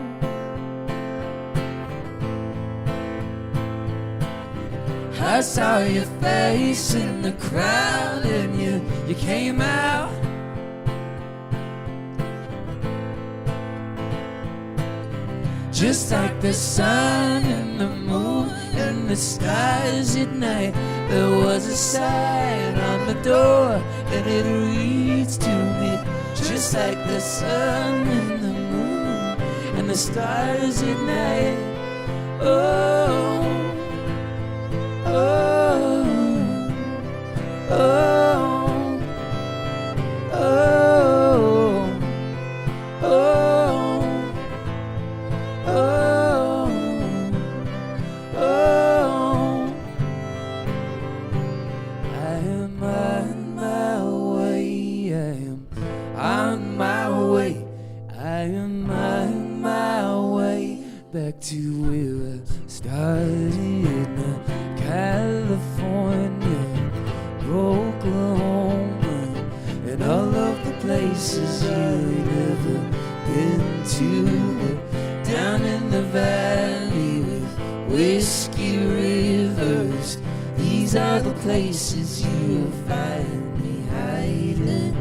[SPEAKER 2] I saw your face in the crowd and you came out. Just like the sun and the moon and the stars at night, there was a sign on the door and it reads to me. Just like the sun and the moon and the stars at night. Oh, oh, oh, Making my way back to where I started. California, Oklahoma, and all of the places you ain't never been to. Down in the valley with whiskey rivers, these are the places you'll find me hiding.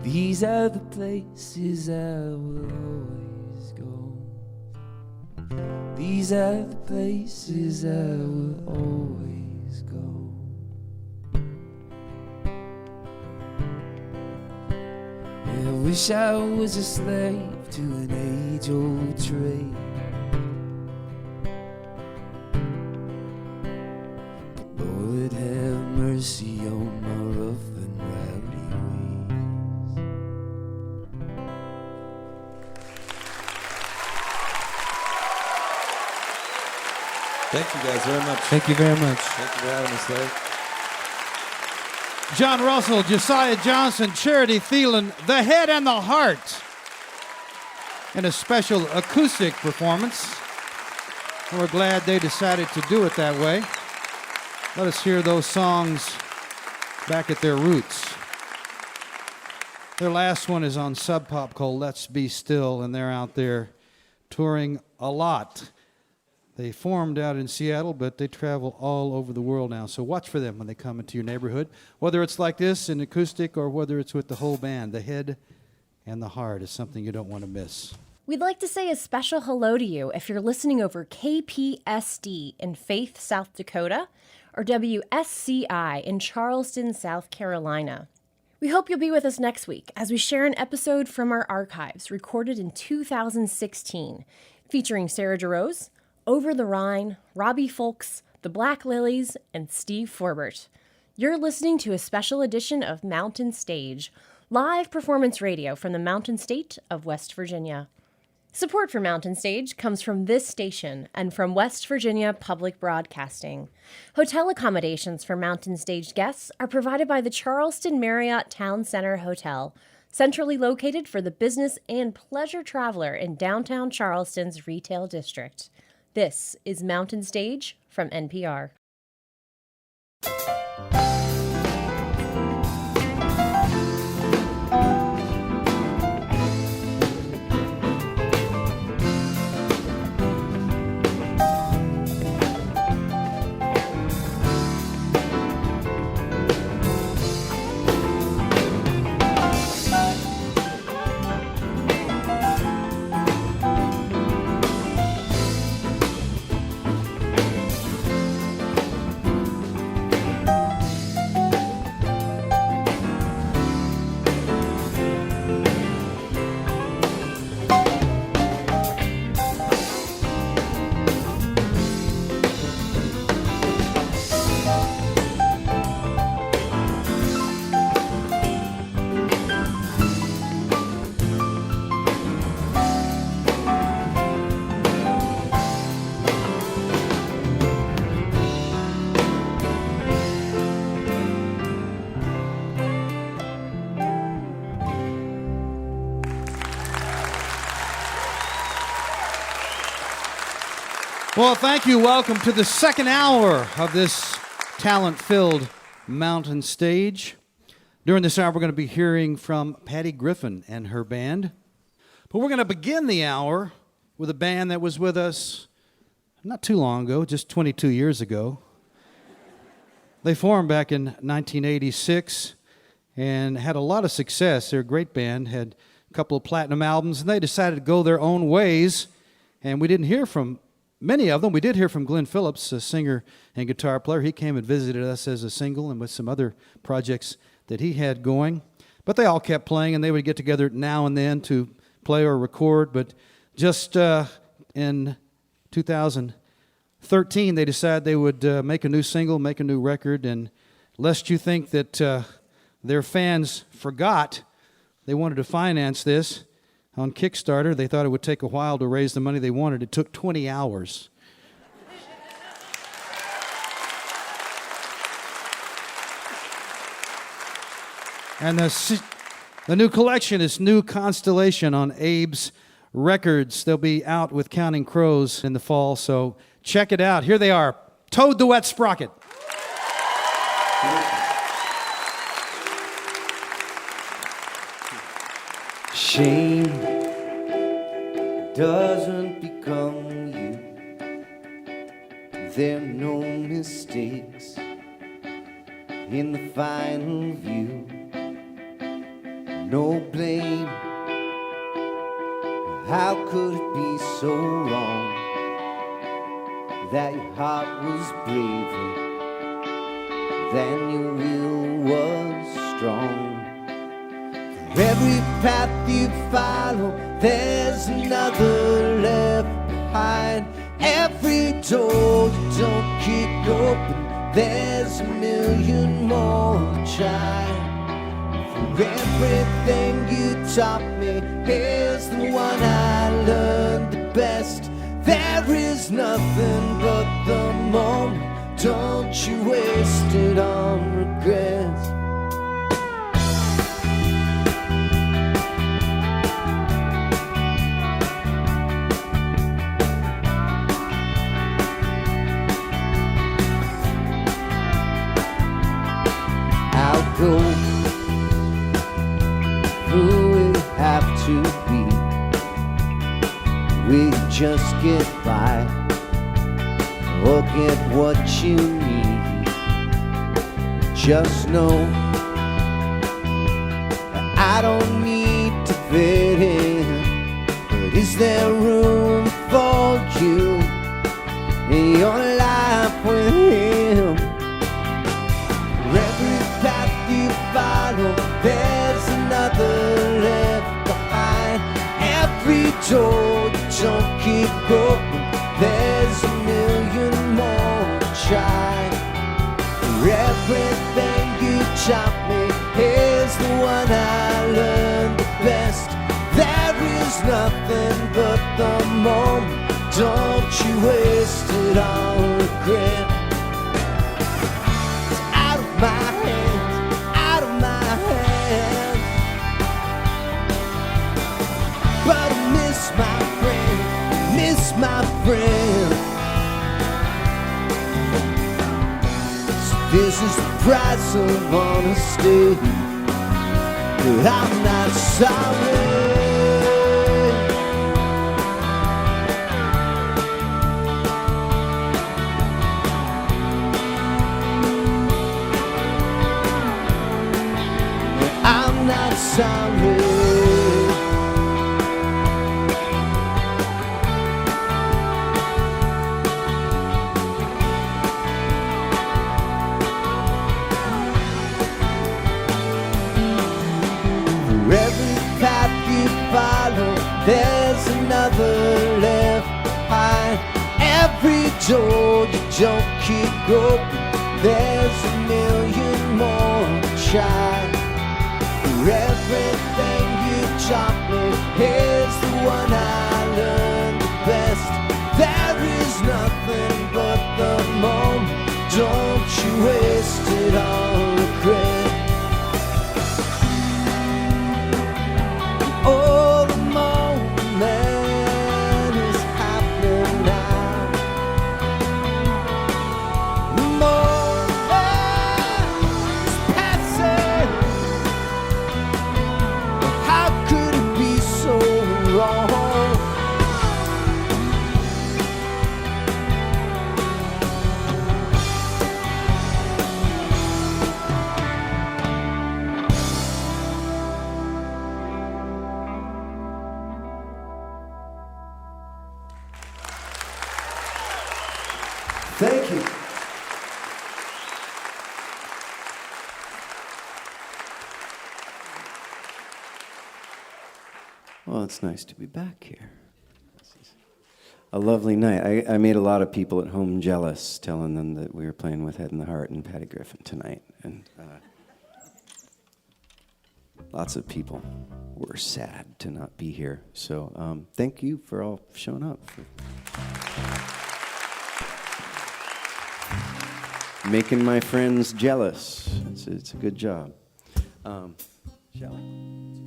[SPEAKER 2] These are the places I will always go. These are the places I will always go. I wish I was a slave to an age-old trade. But Lord have mercy on my rough and rowdy ways.
[SPEAKER 10] Thank you guys very much.
[SPEAKER 3] Thank you very much.
[SPEAKER 10] Thank you for having us, Dave.
[SPEAKER 3] John Russell, Josiah Johnson, Charity Thielen, The Head and the Heart, in a special acoustic performance. And we're glad they decided to do it that way. Let us hear those songs back at their roots. Their last one is on Sub Pop called Let's Be Still, and they're out there touring a lot. They formed out in Seattle, but they travel all over the world now. So watch for them when they come into your neighborhood, whether it's like this in acoustic or whether it's with the whole band. The Head and the Heart is something you don't want to miss.
[SPEAKER 1] We'd like to say a special hello to you if you're listening over KPSD in Faith, South Dakota, or WSCI in Charleston, South Carolina. We hope you'll be with us next week as we share an episode from our archives recorded in 2016, featuring Sarah Jarosz, Over the Rhine, Robbie Folks, The Black Lilies, and Steve Forbert. You're listening to a special edition of Mountain Stage, live performance radio from the Mountain State of West Virginia. Support for Mountain Stage comes from this station and from West Virginia Public Broadcasting. Hotel accommodations for Mountain Stage guests are provided by the Charleston Marriott Town Center Hotel, centrally located for the business and pleasure traveler in downtown Charleston's retail district. This is Mountain Stage from NPR.
[SPEAKER 3] Well, thank you. Welcome to the second hour of this talent-filled Mountain Stage. During this hour, we're going to be hearing from Patty Griffin and her band. But we're going to begin the hour with a band that was with us not too long ago, just 22 years ago. They formed back in 1986 and had a lot of success. They're a great band, had a couple of platinum albums, and they decided to go their own ways. And we didn't hear from many of them. We did hear from Glenn Phillips, a singer and guitar player. He came and visited us as a single and with some other projects that he had going. But they all kept playing, and they would get together now and then to play or record. But just in 2013, they decided they would make a new single, make a new record. And lest you think that their fans forgot, they wanted to finance this on Kickstarter. They thought it would take a while to raise the money they wanted. It took 20 hours. And the The new collection is New Constellation on Abe's Records. They'll be out with Counting Crows in the fall, so check it out. Here they are, Toad the Wet Sprocket.
[SPEAKER 2] Shame doesn't become you. There are no mistakes in the final view. No blame. How could it be so wrong that your heart was braver than your will was strong? For every path you follow, there's another left behind. Every door you don't kick open, there's a million more to try. For everything you taught me, here's the one I learned the best. There is nothing but the moment. Don't you waste it on regrets. I'll go who we have to be. We just get by or get what you need. Just know I don't need to fit in, but is there room for you in your life with him? For every path you follow, there's another left behind. Every door you don't keep open, there's a million more to try. For everything you taught me, here's the one I learned the best. There is nothing but the moment. Don't you waste it on regret. It's out of my hands, out of my hands. But I miss my friend, miss my friend. So this is the price of honesty, but I'm not sorry. I'm not sorry. For every path you follow, there's another left behind. Every door you don't keep open, there's a million more to try. For everything you taught me, here's the one I learned the best. There is nothing but the moment. Don't you waste it on regret. Oh, the moment is happening now. The moment is passing. How could it be so wrong? Thank you. Well, it's nice to be back here. This is a lovely night. I made a lot of people at home jealous, telling them that we were playing with Head and the Heart and Patty Griffin tonight. And lots of people were sad to not be here. So thank you for all showing up. Making my friends jealous. It's a good job. Shall I?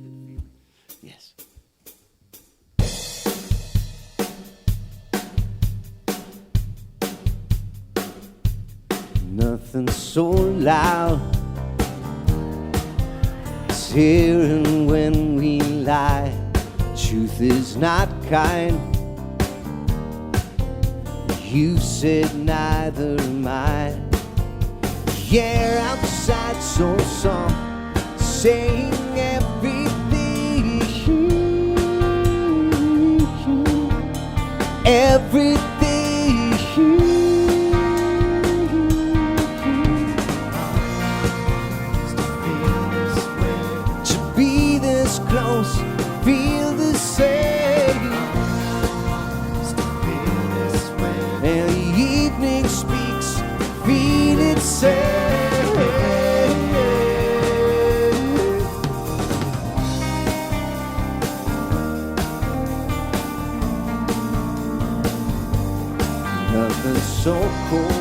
[SPEAKER 2] Nothing so loud as hearing when we lie. Truth is not kind. You said neither am I. Yeah, outside so soft, saying everything, everything. To be this close, feel the same. And the evening speaks, feel it say. Nothing so cold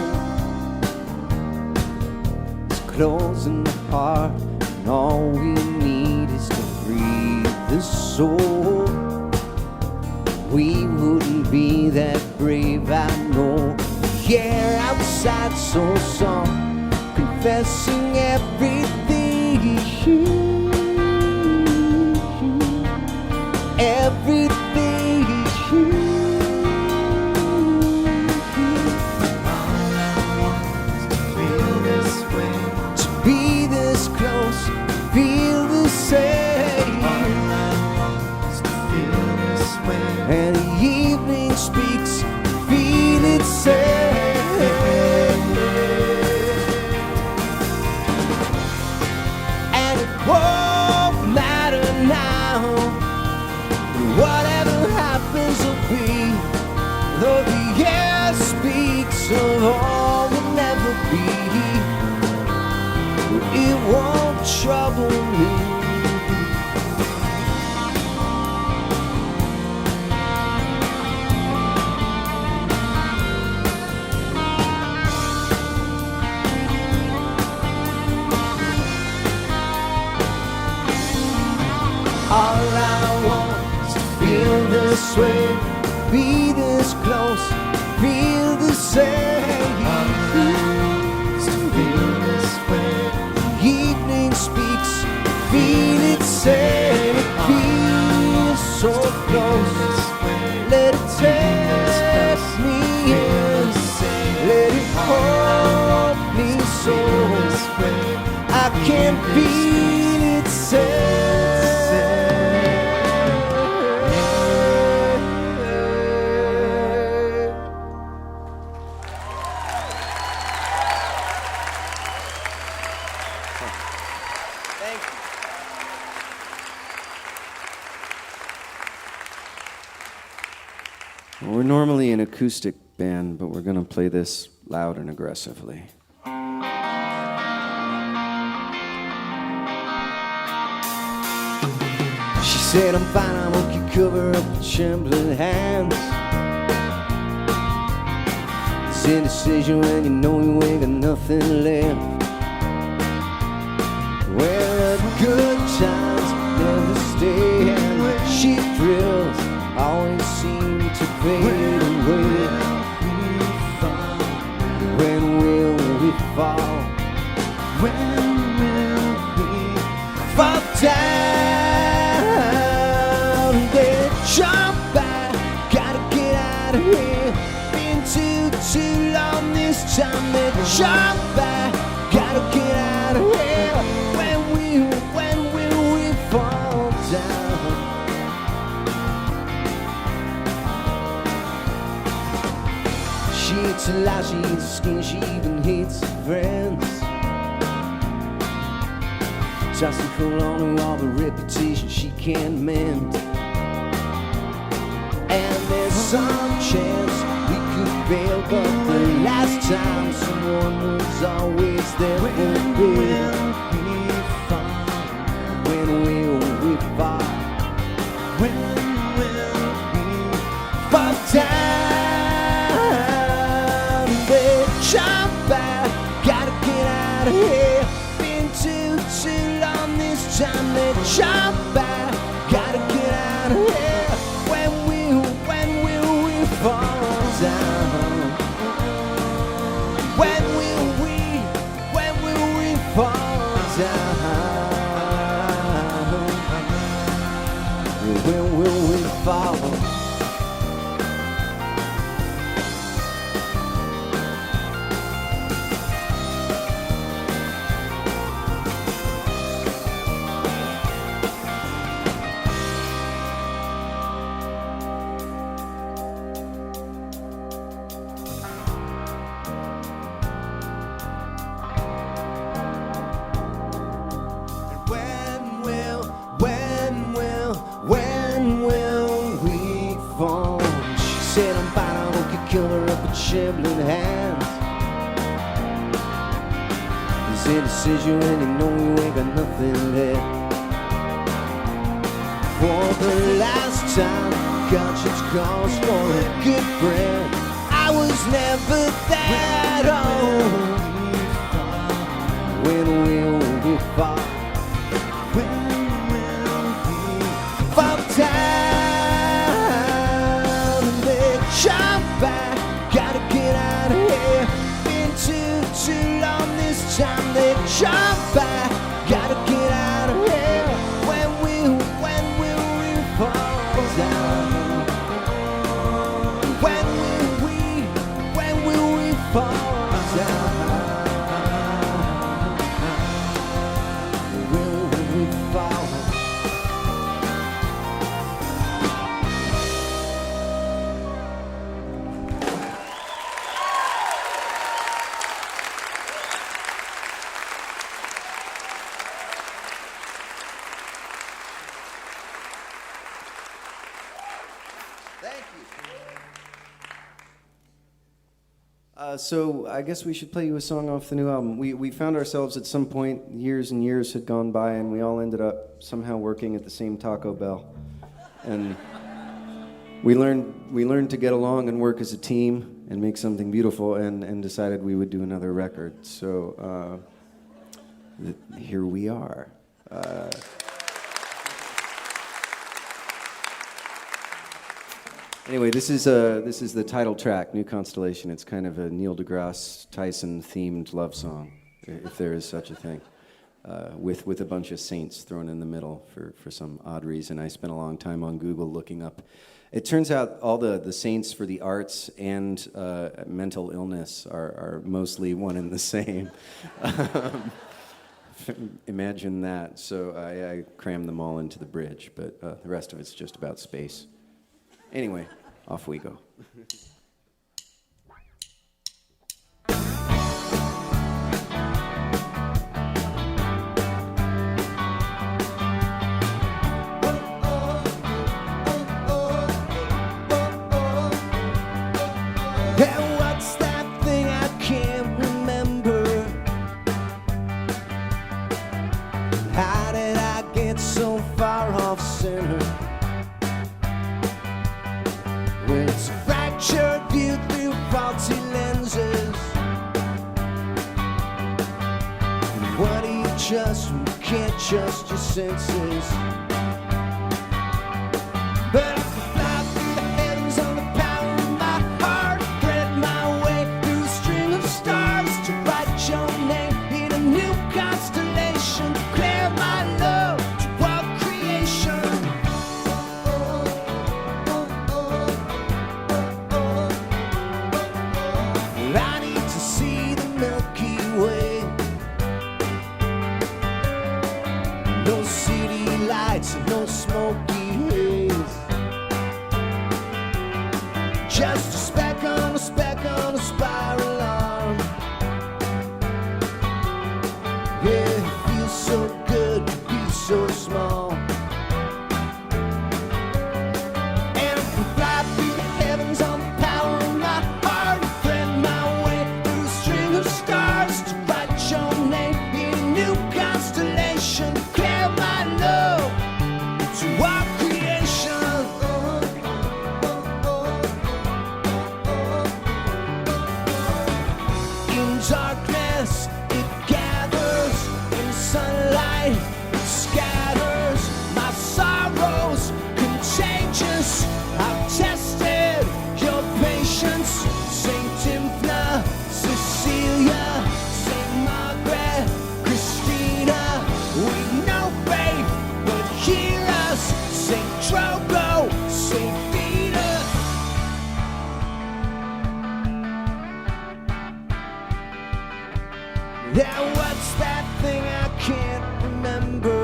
[SPEAKER 2] as closing the heart, and all we need is to free the soul. We wouldn't be that brave, I know. Yeah, outside so soft, confessing everything, everything. To be this close, feel the same. And the evening speaks, feel it say. And it won't matter now. Whatever happens will be. Though the air speaks of all will never be. It won't trouble me. All I want is to feel this way, be this close, feel the same. All I want is to feel this way. Evening speaks, feel it say, it feels so close. Let it take me in, let it hold me so. I can feel it say. We're normally an acoustic band, but we're gonna play this loud and aggressively. She said, I'm fine, I'm okay, cover up with trembling hands. It's indecision when you know you ain't got nothing left. Well, the good times never stay, and the cheap thrills always seem to fade away. When will we fall? When will we fall down? Then jump back, gotta get out of here. Been too long this time. Then jump back, gotta get out of here. When will we fall down? She eats a lie, she eats skin, she even hates her friends. Just to hold on to all the reputation she can't mend. And there's some chance we could fail, but the last time someone was always there for me. When will we fall? When will we fall down? Jump back, gotta get out of here. Been too long this time. Then jump back, gotta get out of here. When will we fall down? When will we said I'm fine, I hope you kill her up with shambling hands. This indecision and you know you ain't got nothing left. For the last time, conscience calls for a good friend. I was never that old. When will we fall? When will we fall down and then jump back? Gotta get out of here. Been too long this time. Then jump back. Gotta get out of here. When will we fall down? When will we fall down? Will we fall?
[SPEAKER 11] So I guess we should play you a song off the new album. We found ourselves at some point, years and years had gone by, and we all ended up somehow working at the same Taco Bell. And we learned to get along and work as a team and make something beautiful, and decided we would do another record. So here we are. Anyway, this is the title track, New Constellation. It's kind of a Neil deGrasse Tyson themed love song, if there is such a thing, with a bunch of saints thrown in the middle for some odd reason. I spent a long time on Google looking up. It turns out all the saints for the arts and mental illness are mostly one and the same. Imagine that. So I crammed them all into the bridge, but the rest of it's just about space. Anyway, off we go.
[SPEAKER 2] And what's that thing I can't remember? How did I get so far off center? When it's a fractured view through faulty lenses. And what do you trust when you can't trust your senses? But I can fly through the heavens on the power of my heart, thread my way through a string of stars to write your name in a new constellation, declare my love to all creation. I need to see the Milky Way. No city lights and no smoky haze. Just a speck on a speck on a spiral arm. Yeah, it feels so good to be so small. And I can fly through the heavens on the power of my heart, thread my way through a string of stars to write your name in a new constellation, declare my love to our creation. In darkness it gathers, in sunlight it scatters. My sorrows contagious. I've tested your patience. Saint Timphna, Cecilia, Saint Margaret, Christina. We know faith would heal us. Saint Drogo, Saint Peter. Yeah, what's that thing I can't remember?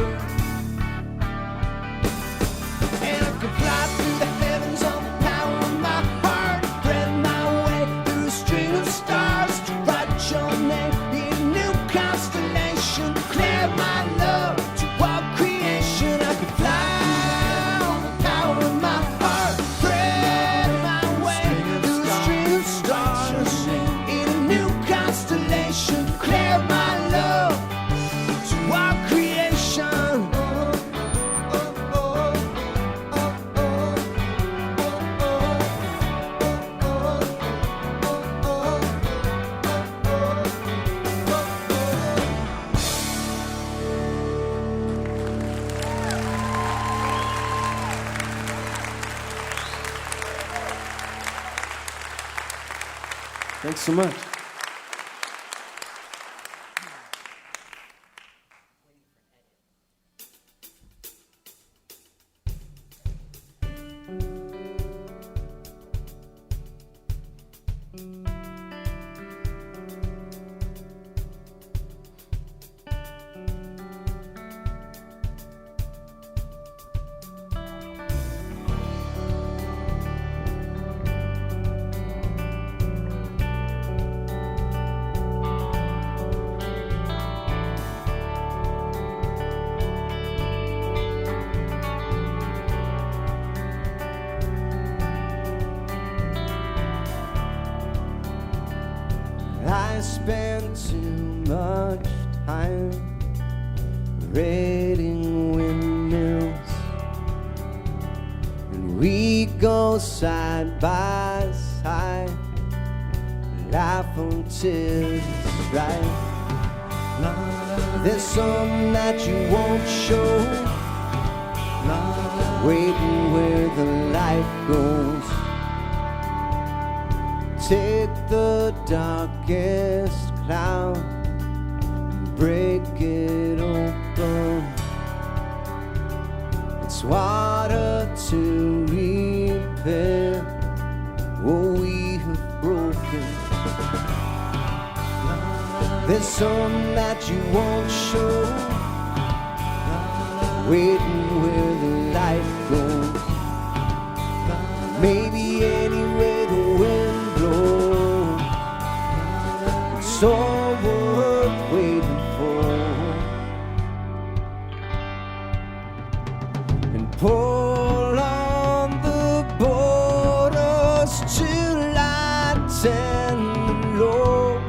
[SPEAKER 2] And I can fly through the heavens on the power of my heart, thread my way through a string of stars to write your name in a new constellation, declare my love to all creation. I can fly on the power of my heart, thread my way
[SPEAKER 11] Thanks so much.
[SPEAKER 2] I spend too much time raiding windmills, and we go side by side, laugh until it's right. There's some that you won't show, waiting where the light goes. Take the darkest cloud, break it open. It's water to repair what we have broken. There's some that you won't show, waiting where the light goes. Maybe anywhere the wind blows, it's all worth waiting for. And pull on the borders to light and low.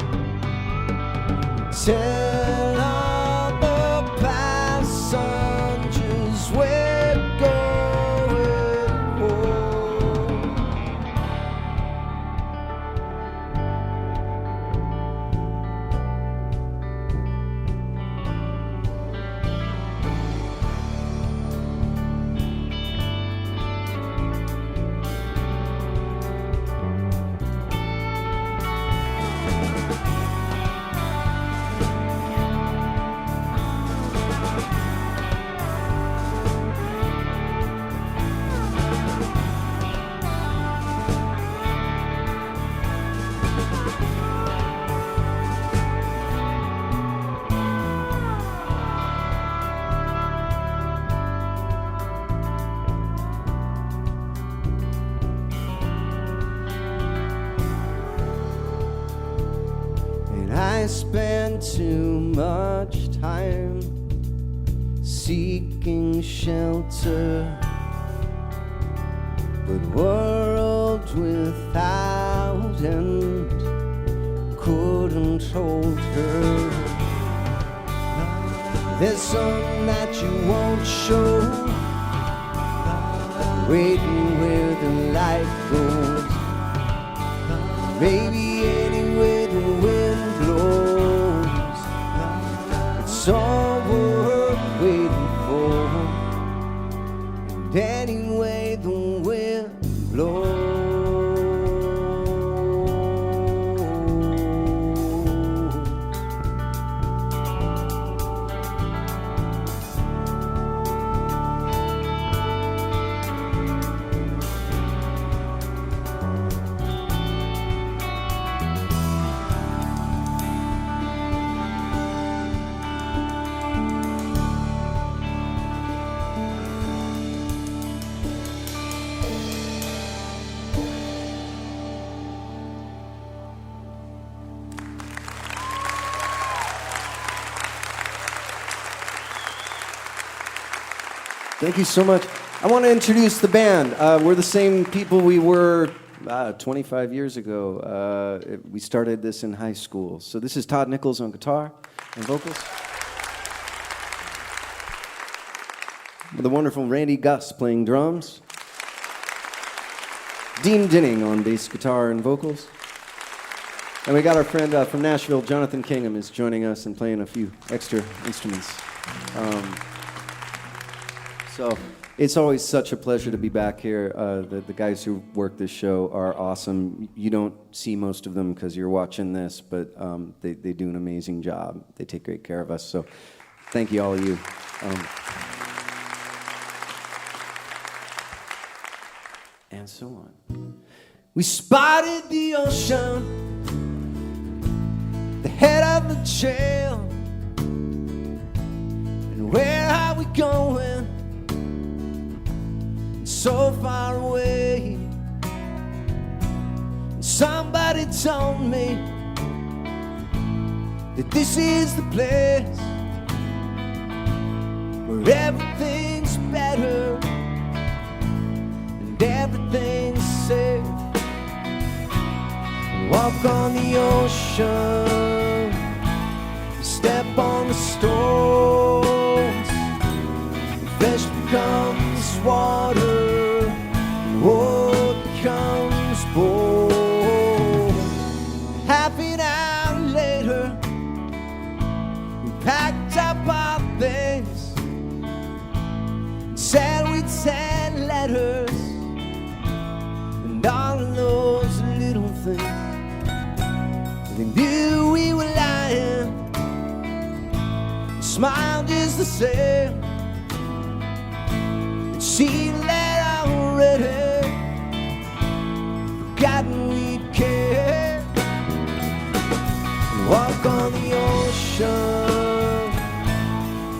[SPEAKER 2] Tell all the passengers we're going home. I spend too much time seeking shelter, but worlds without end couldn't hold her. There's some that you won't show, waiting where the light goes. Maybe anywhere the wind blows, it's all worth waiting for. And anyway the wind blows.
[SPEAKER 11] Thank you so much. I want to introduce the band. We're the same people we were 25 years ago. We started this in high school. So this is Todd Nichols on guitar and vocals. The wonderful Randy Gus playing drums. Dean Dinning on bass guitar and vocals. And we got our friend from Nashville, Jonathan Kingham, is joining us and playing a few extra instruments. So It's always such a pleasure to be back here. The guys who work this show are awesome. You don't see most of them because you're watching this, but they do an amazing job. They take great care of us. So thank you, all of you. And so on. We spotted the ocean, the head of the trail. And where are we going? So far away. And somebody told me that this is the place where everything's better and everything's safe. Walk on the ocean, step on the stones, flesh becomes water, and wood becomes bone. Half an hour later, we packed up our things, said we'd send letters, and all of those little things. They knew we were lying, smiled just the same. And she had already forgotten we'd care. Walk on the ocean,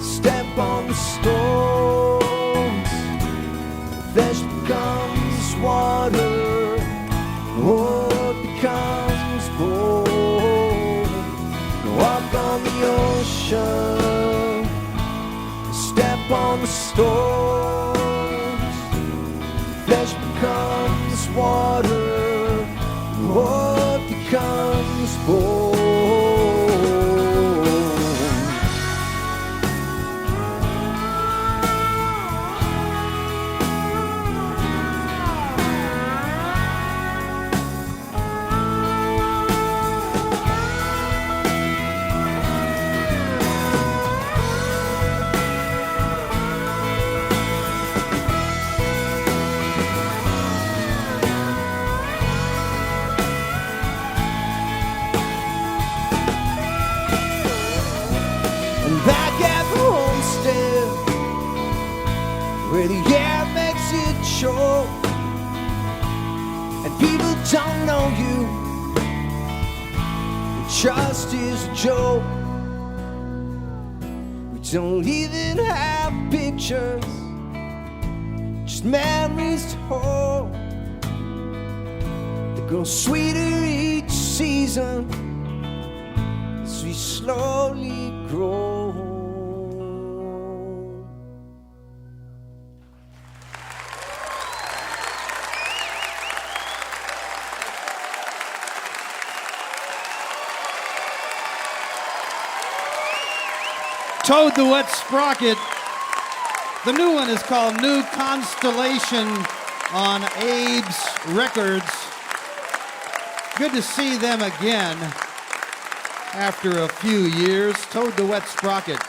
[SPEAKER 11] step on the stones, flesh becomes water, wood becomes bone. Walk on the ocean, step on the stones, flesh becomes water, wood becomes bone. Back at the homestead, where the air makes it choke, and people don't know you, and trust is a joke. We don't even have pictures, just memories to hold. They grow sweeter each season as we slowly grow.
[SPEAKER 3] Toad the Wet Sprocket. The new one is called New Constellation on Abe's Records. Good to see them again after a few years. Toad the Wet Sprocket.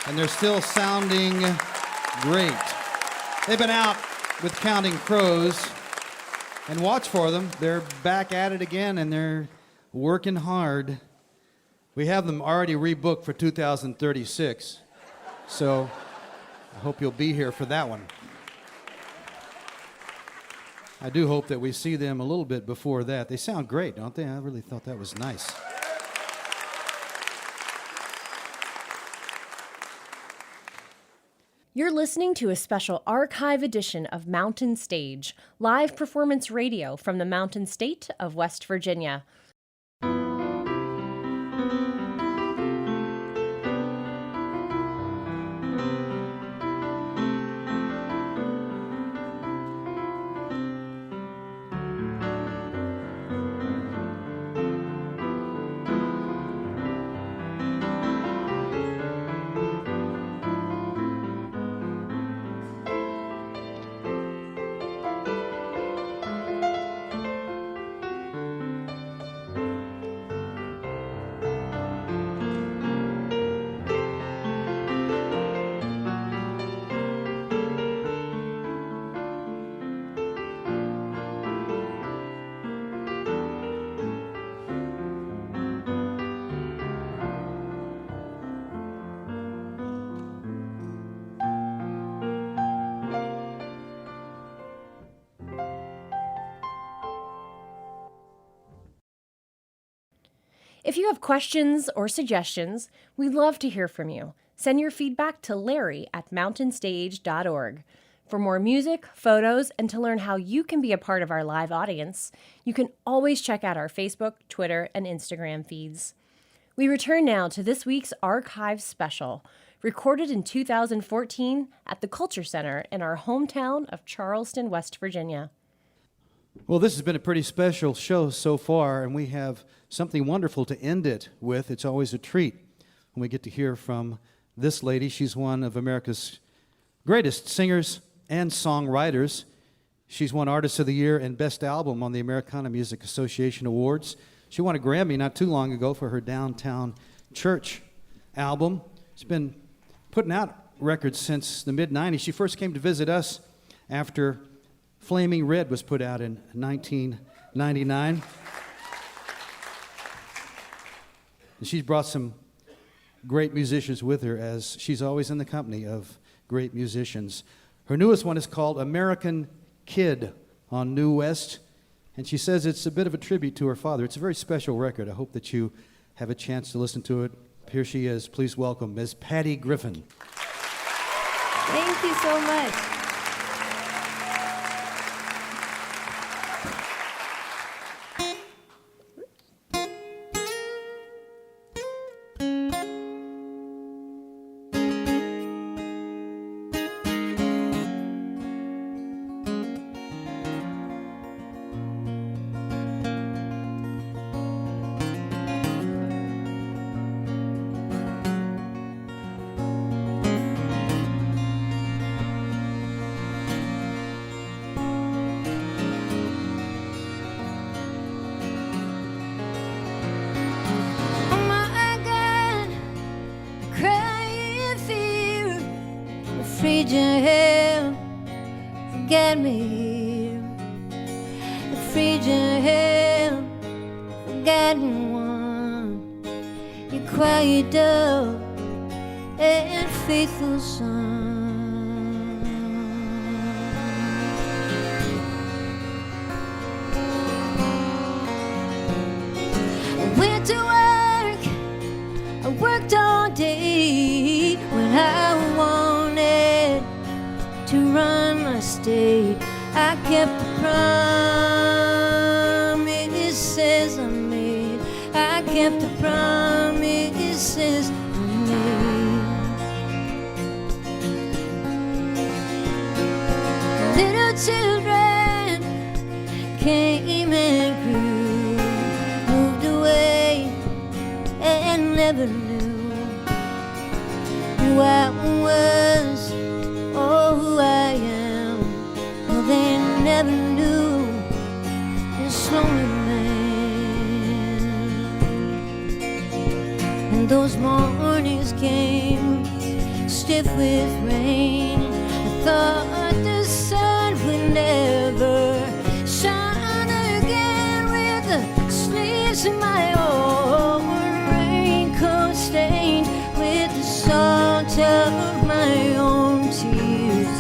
[SPEAKER 3] And they're still sounding great. They've been out with Counting Crows. And watch for them. They're back at it again and they're working hard. We have them already rebooked for 2036. So I hope you'll be here for that one. I do hope that we see them a little bit before that. They sound great, don't they? I really thought that was nice.
[SPEAKER 1] You're listening to a special archive edition of Mountain Stage, live performance radio from the Mountain State of West Virginia. If you have questions or suggestions, we'd love to hear from you. Send your feedback to larry@mountainstage.org. For more music, photos, and to learn how you can be a part of our live audience, you can always check out our Facebook, Twitter, and Instagram feeds. We return now to this week's Archive Special, recorded in 2014 at the Culture Center in our hometown of Charleston, West Virginia.
[SPEAKER 3] Well, this has been a pretty special show so far, and we have something wonderful to end it with. It's always a treat when we get to hear from this lady. She's one of America's greatest singers and songwriters. She's won Artist of the Year and Best Album on the Americana Music Association Awards. She won a Grammy not too long ago for her Downtown Church album. She's been putting out records since the mid-'90s. She first came to visit us after Flaming Red was put out in 1999. And she's brought some great musicians with her, as she's always in the company of great musicians. Her newest one is called American Kid on New West, and she says it's a bit of a tribute to her father. It's a very special record. I hope that you have a chance to listen to it. Here she is. Please welcome Ms. Patty Griffin.
[SPEAKER 12] Thank you so much.
[SPEAKER 13] Afraid you'll forget me. Afraid you'll forget one. Your quiet dove and faithful son. I went to work. I worked all day when I wanted to run my state. I kept the promises I made. I kept the promises I made. Little children came and grew, moved away and never knew who I was or who I am. No, they never knew this lonely man. And those mornings came stiff with rain. I thought the sun would never shine again. With the sleeves in my own raincoat stained with the salt of my own tears.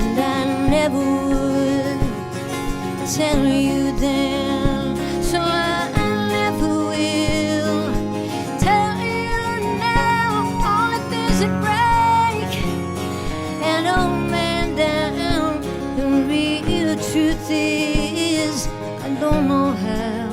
[SPEAKER 13] And I never would tell you then, so I never will tell you now. All the things that break and hold man down. The real truth is I don't know how.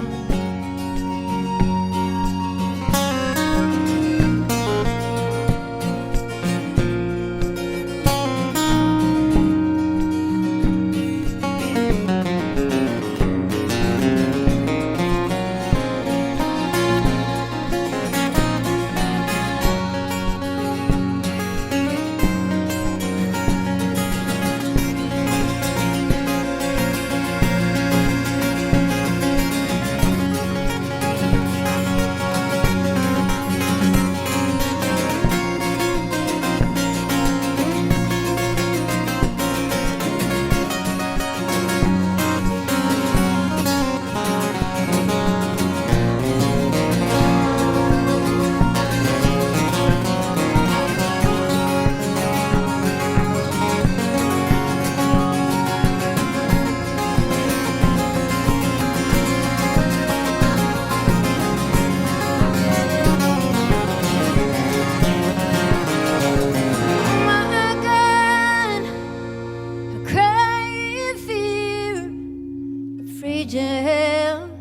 [SPEAKER 13] Fragile,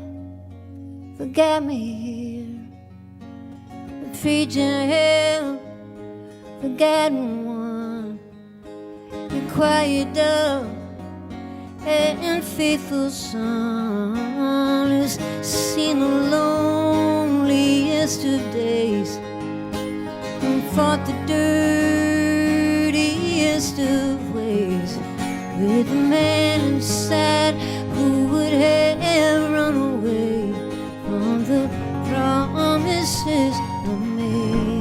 [SPEAKER 13] forgot me here. Fragile, forgotten one. Your quiet dove and faithful son has seen the loneliest of days and fought the dirtiest of ways with a man inside who would have run away from the promises I made.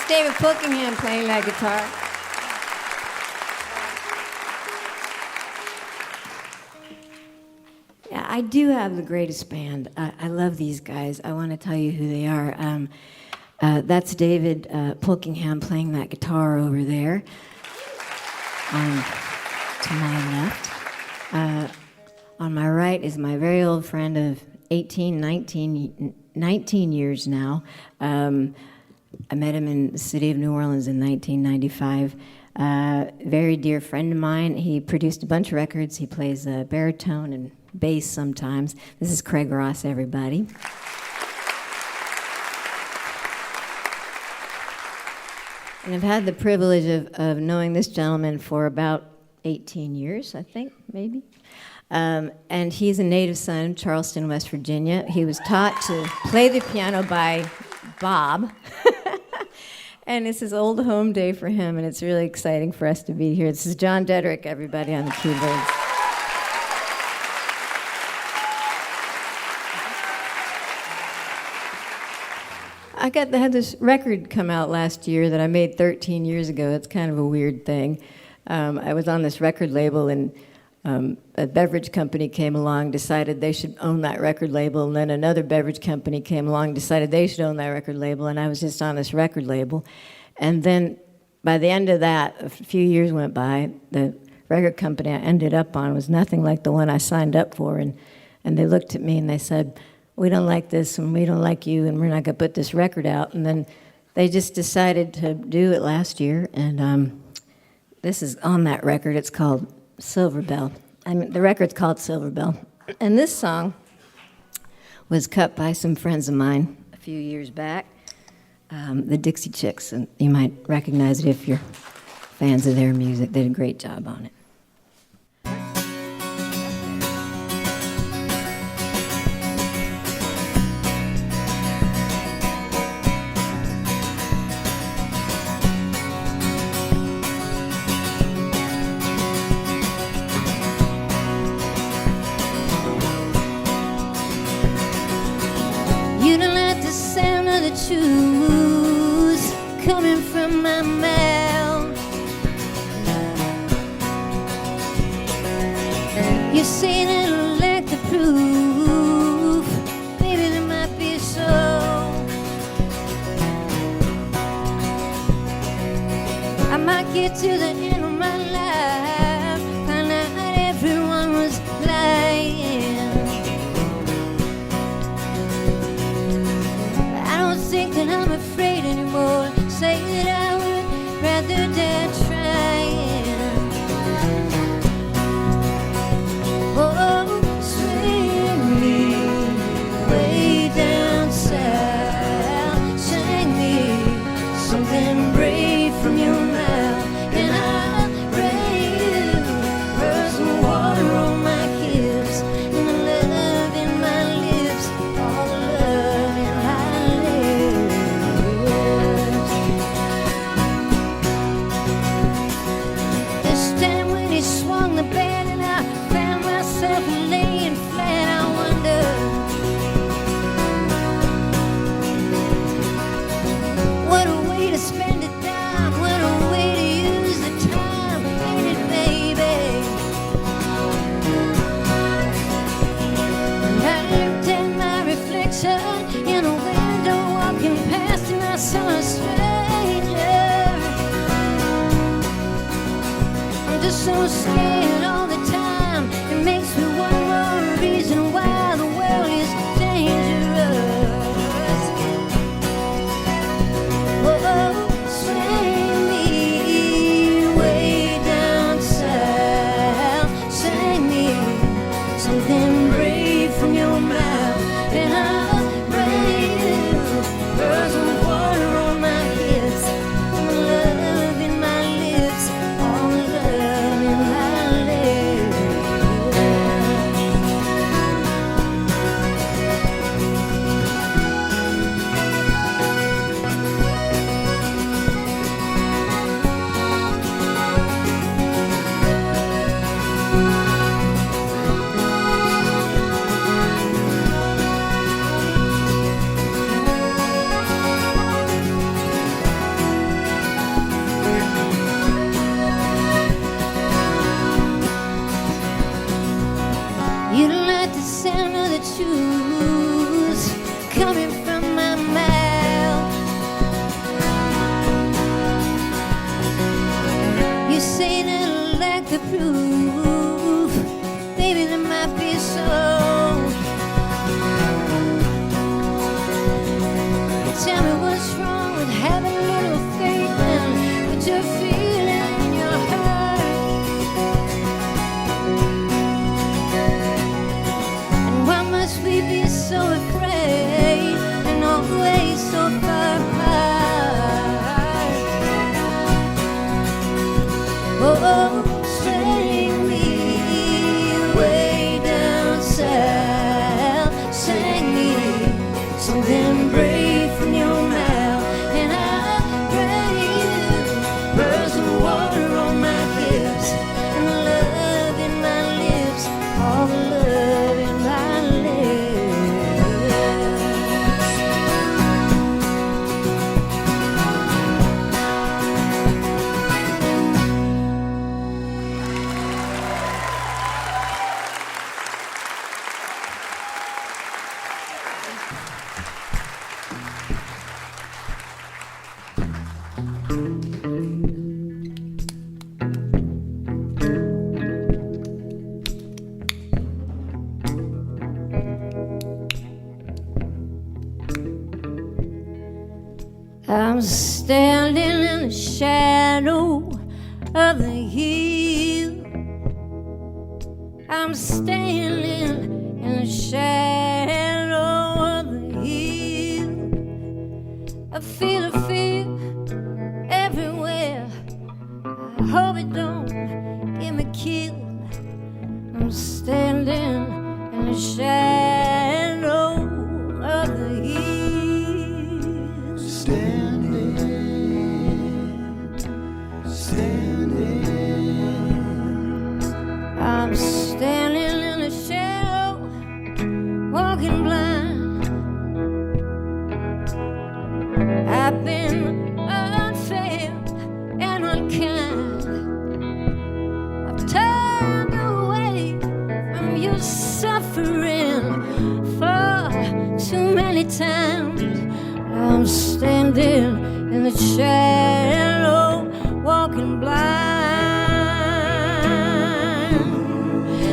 [SPEAKER 13] David Pulkingham playing that guitar. Yeah, I do have the greatest band. I love these guys. I want to tell you who they are. That's David Pulkingham playing that guitar over there. To my left. On my right is my very old friend of 19 years now. I met him in the city of New Orleans in 1995. Very dear friend of mine. He produced a bunch of records. He plays baritone and bass sometimes. This is Craig Ross, everybody. And I've had the privilege of knowing this gentleman for about 18 years, I think, maybe. And he's a native son of Charleston, West Virginia. He was taught to play the piano by Bob. And it's his old home day for him, and it's really exciting for us to be here. This is John Dedrick, everybody, on the keyboards. I had this record come out last year that I made 13 years ago. It's kind of a weird thing. I was on this record label, and a beverage company came along, decided they should own that record label, and then another beverage company came along, decided they should own that record label, and I was just on this record label. And then by the end of that, a few years went by, the record company I ended up on was nothing like the one I signed up for, and they looked at me and they said, "We don't like this, and we don't like you, and we're not going to put this record out." And then they just decided to do it last year, and this is on that record. It's called Silver Bell. The record's called Silver Bell. And this song was cut by some friends of mine a few years back, the Dixie Chicks, and you might recognize it if you're fans of their music. They did a great job on it. Choose coming from my mouth. You say that I lack the proof. Maybe there might be so. I might get to the end of my life, find out everyone was lying. Think that I'm afraid anymore. Say that I would rather die trying. Oh, swing me way down south. Sing me something brave from your mouth, and I
[SPEAKER 14] so scared all the time. It makes me one more reason why the world is dangerous. Oh, sing me way down south. Sing me something brave from your mouth, and I'll bring you birds of water on my hips, love in my lips, all the love in my lips. You don't like the sound of the truth coming from my mouth. You say that I lack the proof, baby, that might be so. But tell me what's wrong with having a little faith and what you're feeling in your heart. Why must we be so afraid and always so far apart? Oh, sing me way down south. Sing me something brave from your mouth, and I'll bring you birds of water on my hips, and love in my lips, all the love in my I'm standing in the shadow of the hill. I'm standing in the shadow of the hill. I feel a fear everywhere. I hope it don't get me killed. I'm standing in the shadow of the hill. I'm standing in the shadow, walking blind. I've been unfair and unkind. I've turned away from your suffering far too many times. I'm standing in the shadow, walking blind.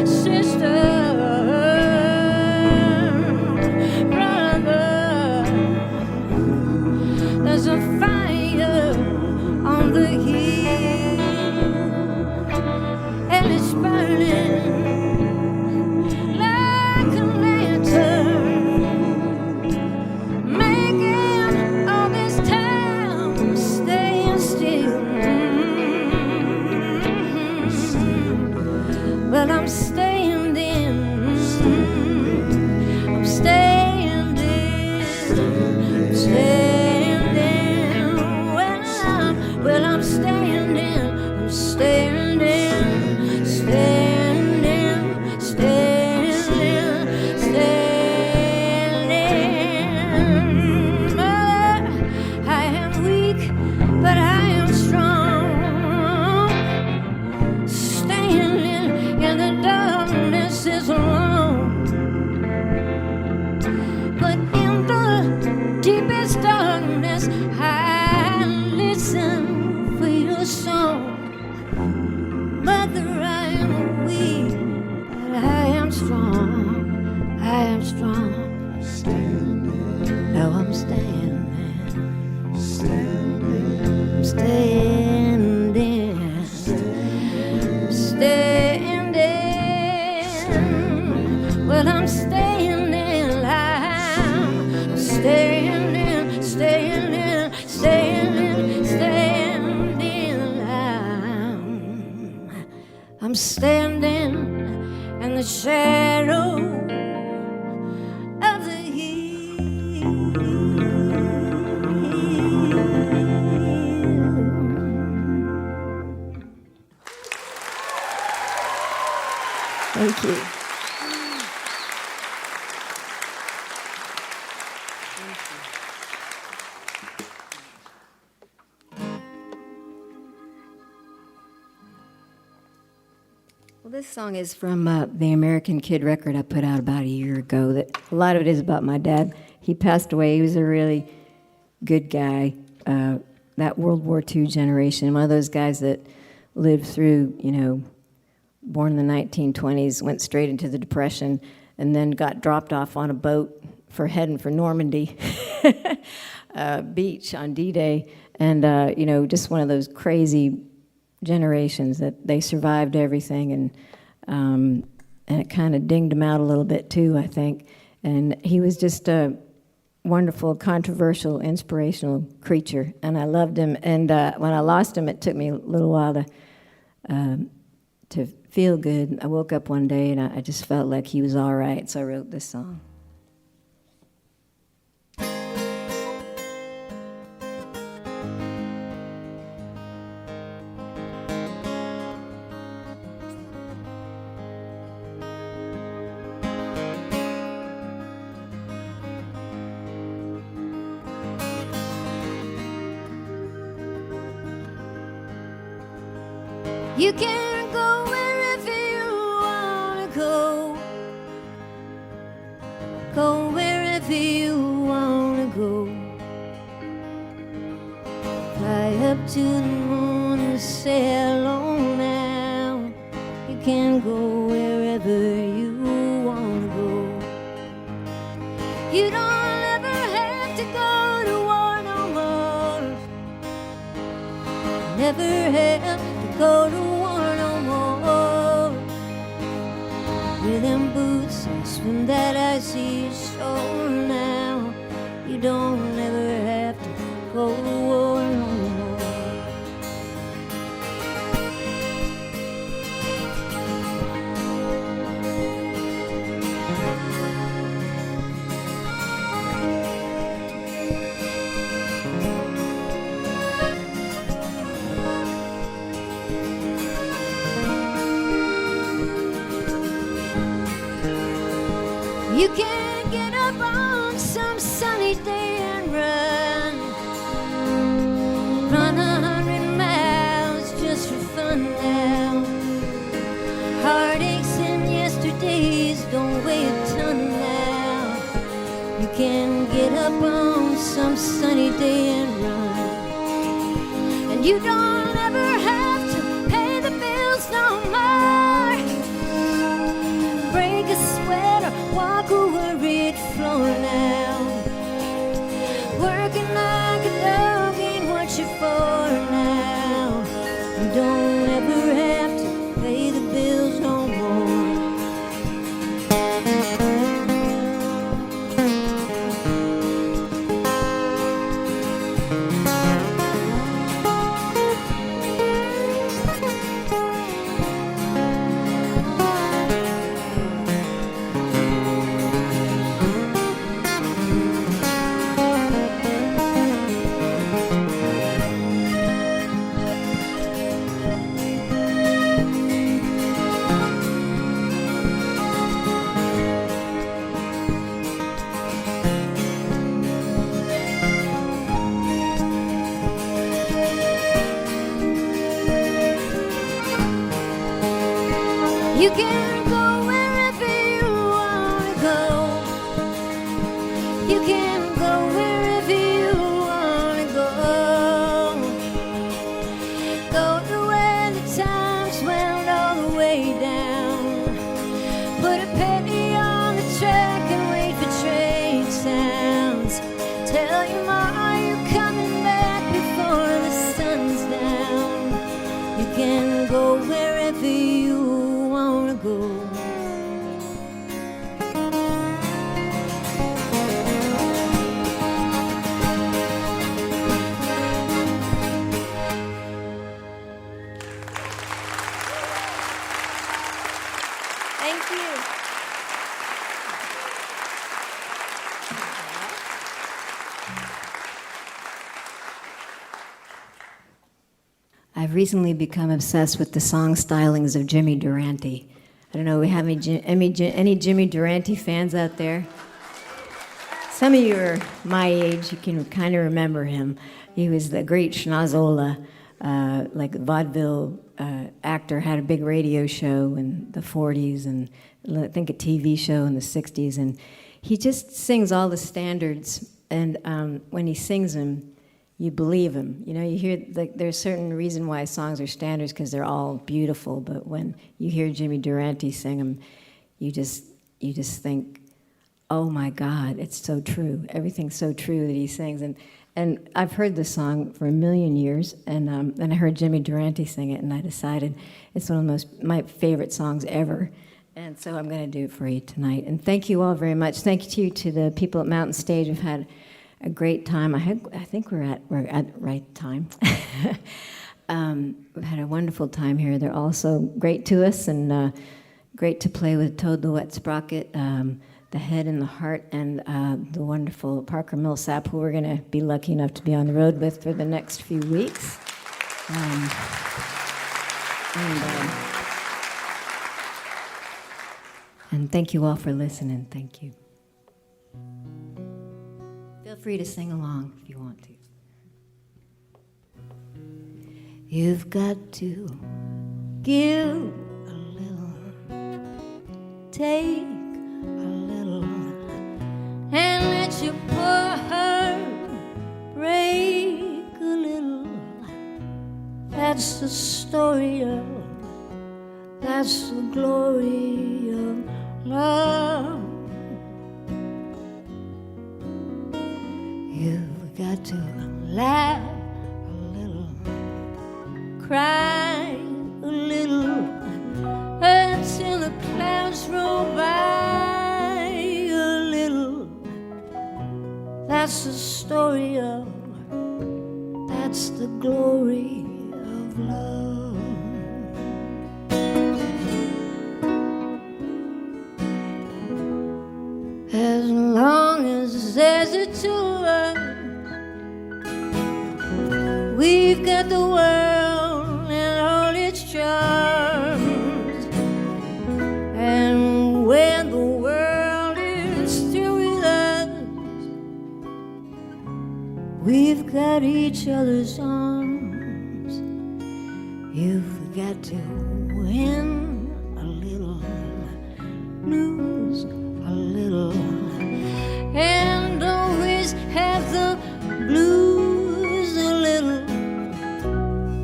[SPEAKER 14] Sister, brother, there's a fire on the hill, and it's burning like a lantern, making all this town stay still. But I'm standing, I'm standing, standing. Well, I'm standing, I'm standing, standing, standing, standing. I am weak, but I am strong. Standing in the darkness is alone, but in the deepest darkness I listen for your song. Mother I'm standing in the shadow of the hill.
[SPEAKER 13] Thank you. Well, this song is from the American Kid record I put out about a year ago. That a lot of it is about my dad. He passed away. He was a really good guy. That World War II generation, one of those guys that lived through, born in the 1920s, went straight into the Depression, and then got dropped off on a boat heading for Normandy beach on D-Day, and just one of those crazy generations that they survived everything, and it kind of dinged him out a little bit too, I think. And he was just a wonderful, controversial, inspirational creature, and I loved him. And when I lost him, it took me a little while to feel good. I woke up one day and I just felt like he was all right, so I wrote this song.
[SPEAKER 14] You can go wherever you wanna go. Go wherever you wanna go. Fly up to the moon and sail on now. You can go wherever you wanna go. You don't ever have to go to war no more. Never have to go to war no more. With them boots and swim that icy shore now. You don't ever have to go to war no more. You can get up on some sunny day and run 100 miles just for fun now. Heartaches and yesterdays don't weigh a ton now. You can get up on some sunny day and run, and you don't ever have to pay the bills no more. Break a sweat or walk a worried floor now. Working like a dog ain't what you're for now. You don't ever have to pay the bills no more. You can go wherever you wanna go. You can go wherever you wanna go. Go to where the times went all the way down. Put a penny on the track and wait for train sounds. Tell your ma you're coming back before the sun's down. You can go wherever you wanna go.
[SPEAKER 12] Thank you.
[SPEAKER 13] I've recently become obsessed with the song stylings of Jimmy Durante. I don't know, we have any Jimmy Durante fans out there? Some of you are my age, you can kind of remember him. He was the great Schnozzola, like vaudeville actor, had a big radio show in the 40s and I think a TV show in the 60s. And he just sings all the standards, and when he sings them, you believe him. You know, you hear, like, there's a certain reason why songs are standards because they're all beautiful, but when you hear Jimmy Durante sing them, you just think, oh my God, it's so true. Everything's so true that he sings. And I've heard this song for a million years, and then I heard Jimmy Durante sing it, and I decided it's one of my favorite songs ever. And so I'm going to do it for you tonight. And thank you all very much. Thank you to the people at Mountain Stage. We've had a great time. I think we're at the right time. We've had a wonderful time here. They're also great to us, and great to play with Toad the Wet Sprocket, the Head and the Heart, and the wonderful Parker Millsap, who we're going to be lucky enough to be on the road with for the next few weeks. And thank you all for listening. Thank you. Feel free to sing along if you want to. You've got to give a little, take a little, and let your poor heart break a little. That's the story of, that's the glory of love. You've got to laugh a little, cry a little, until the clouds roll by a little. That's the story of, that's the glory of love. As long as there's a two of us, we've got the world and all its charms. And when the world is through with us, we've got each other's arms. You've got to win a little, lose a little, and always have the blues a little.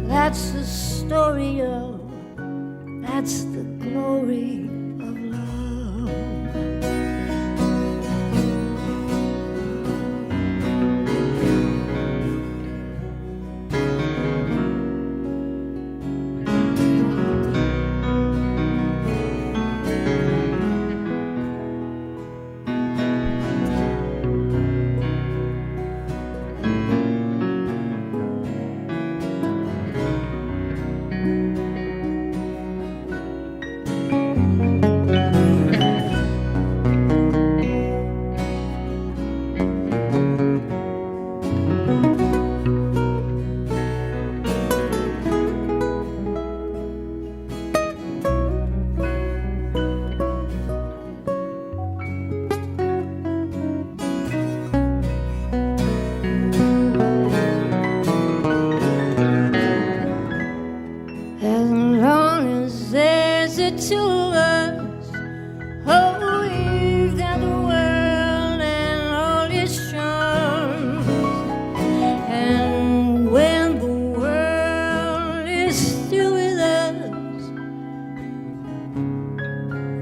[SPEAKER 13] That's the story of, that's the glory of love.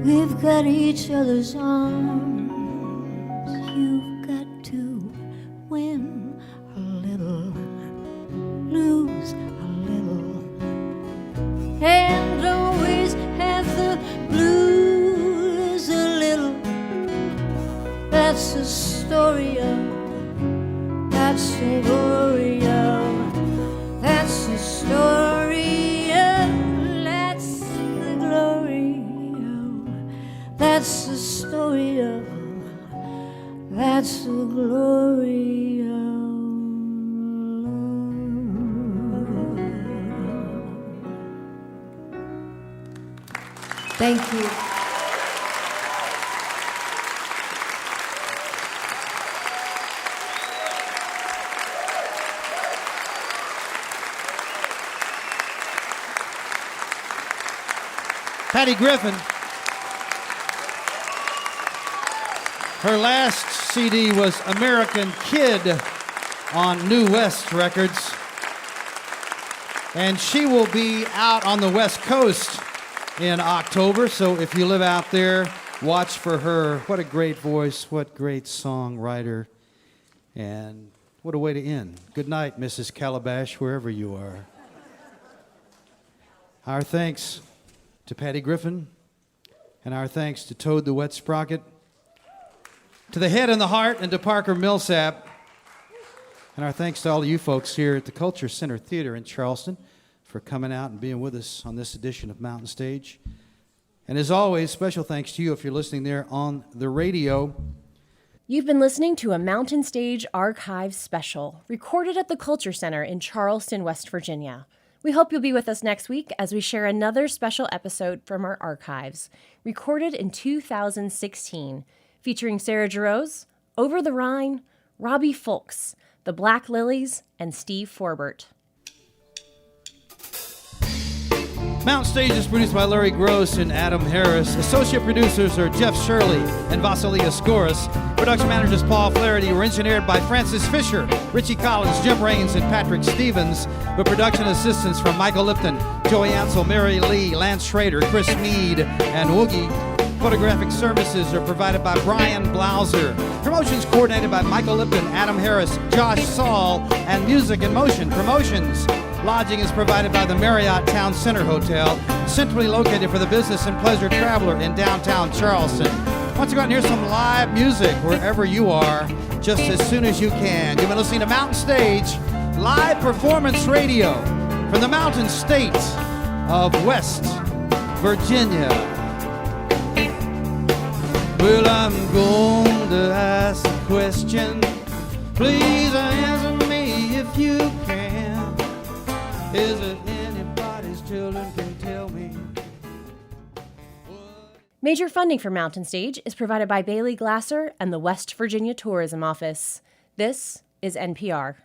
[SPEAKER 13] We've got each other's arms. You've got to win a little, lose a little, and always have the blues a little. That's the story of, that's the glory of, that's the story of, that's the glory of
[SPEAKER 14] That's the glory of love. Thank you.
[SPEAKER 3] Patty Griffin. Her last CD was American Kid on New West Records. And she will be out on the West Coast in October. So if you live out there, watch for her. What a great voice. What great songwriter. And what a way to end. Good night, Mrs. Calabash, wherever you are. Our thanks to Patty Griffin, and our thanks to Toad the Wet Sprocket, to the Head and the Heart, and to Parker Millsap, and our thanks to all of you folks here at the Culture Center Theater in Charleston for coming out and being with us on this edition of Mountain Stage. And as always, special thanks to you if you're listening there on the radio.
[SPEAKER 1] You've been listening to a Mountain Stage Archive special, recorded at the Culture Center in Charleston, West Virginia. We hope you'll be with us next week as we share another special episode from our archives, recorded in 2016, featuring Sarah Jarosz, Over the Rhine, Robbie Fulks, The Black Lilies, and Steve Forbert.
[SPEAKER 3] Mountain Stage is produced by Larry Gross and Adam Harris. Associate producers are Jeff Shirley and Vasily Askouras. Production manager is Paul Flaherty. We're engineered by Francis Fisher, Richie Collins, Jim Raines, and Patrick Stevens. With production assistance from Michael Lipton, Joey Ansel, Mary Lee, Lance Schrader, Chris Mead, and Woogie. Photographic services are provided by Brian Blauser. Promotions coordinated by Michael Lipton, Adam Harris, Josh Saul, and Music in Motion Promotions. Lodging is provided by the Marriott Town Center Hotel, centrally located for the business and pleasure traveler in downtown Charleston. Why don't you go out and hear some live music wherever you are, just as soon as you can. You've been listening to Mountain Stage, live performance radio from the Mountain State of West Virginia. Well, I'm going to ask a question. Please answer me if you can. Is it anybody's children can tell me?
[SPEAKER 1] Major funding for Mountain Stage is provided by Bailey Glasser and the West Virginia Tourism Office. This is NPR.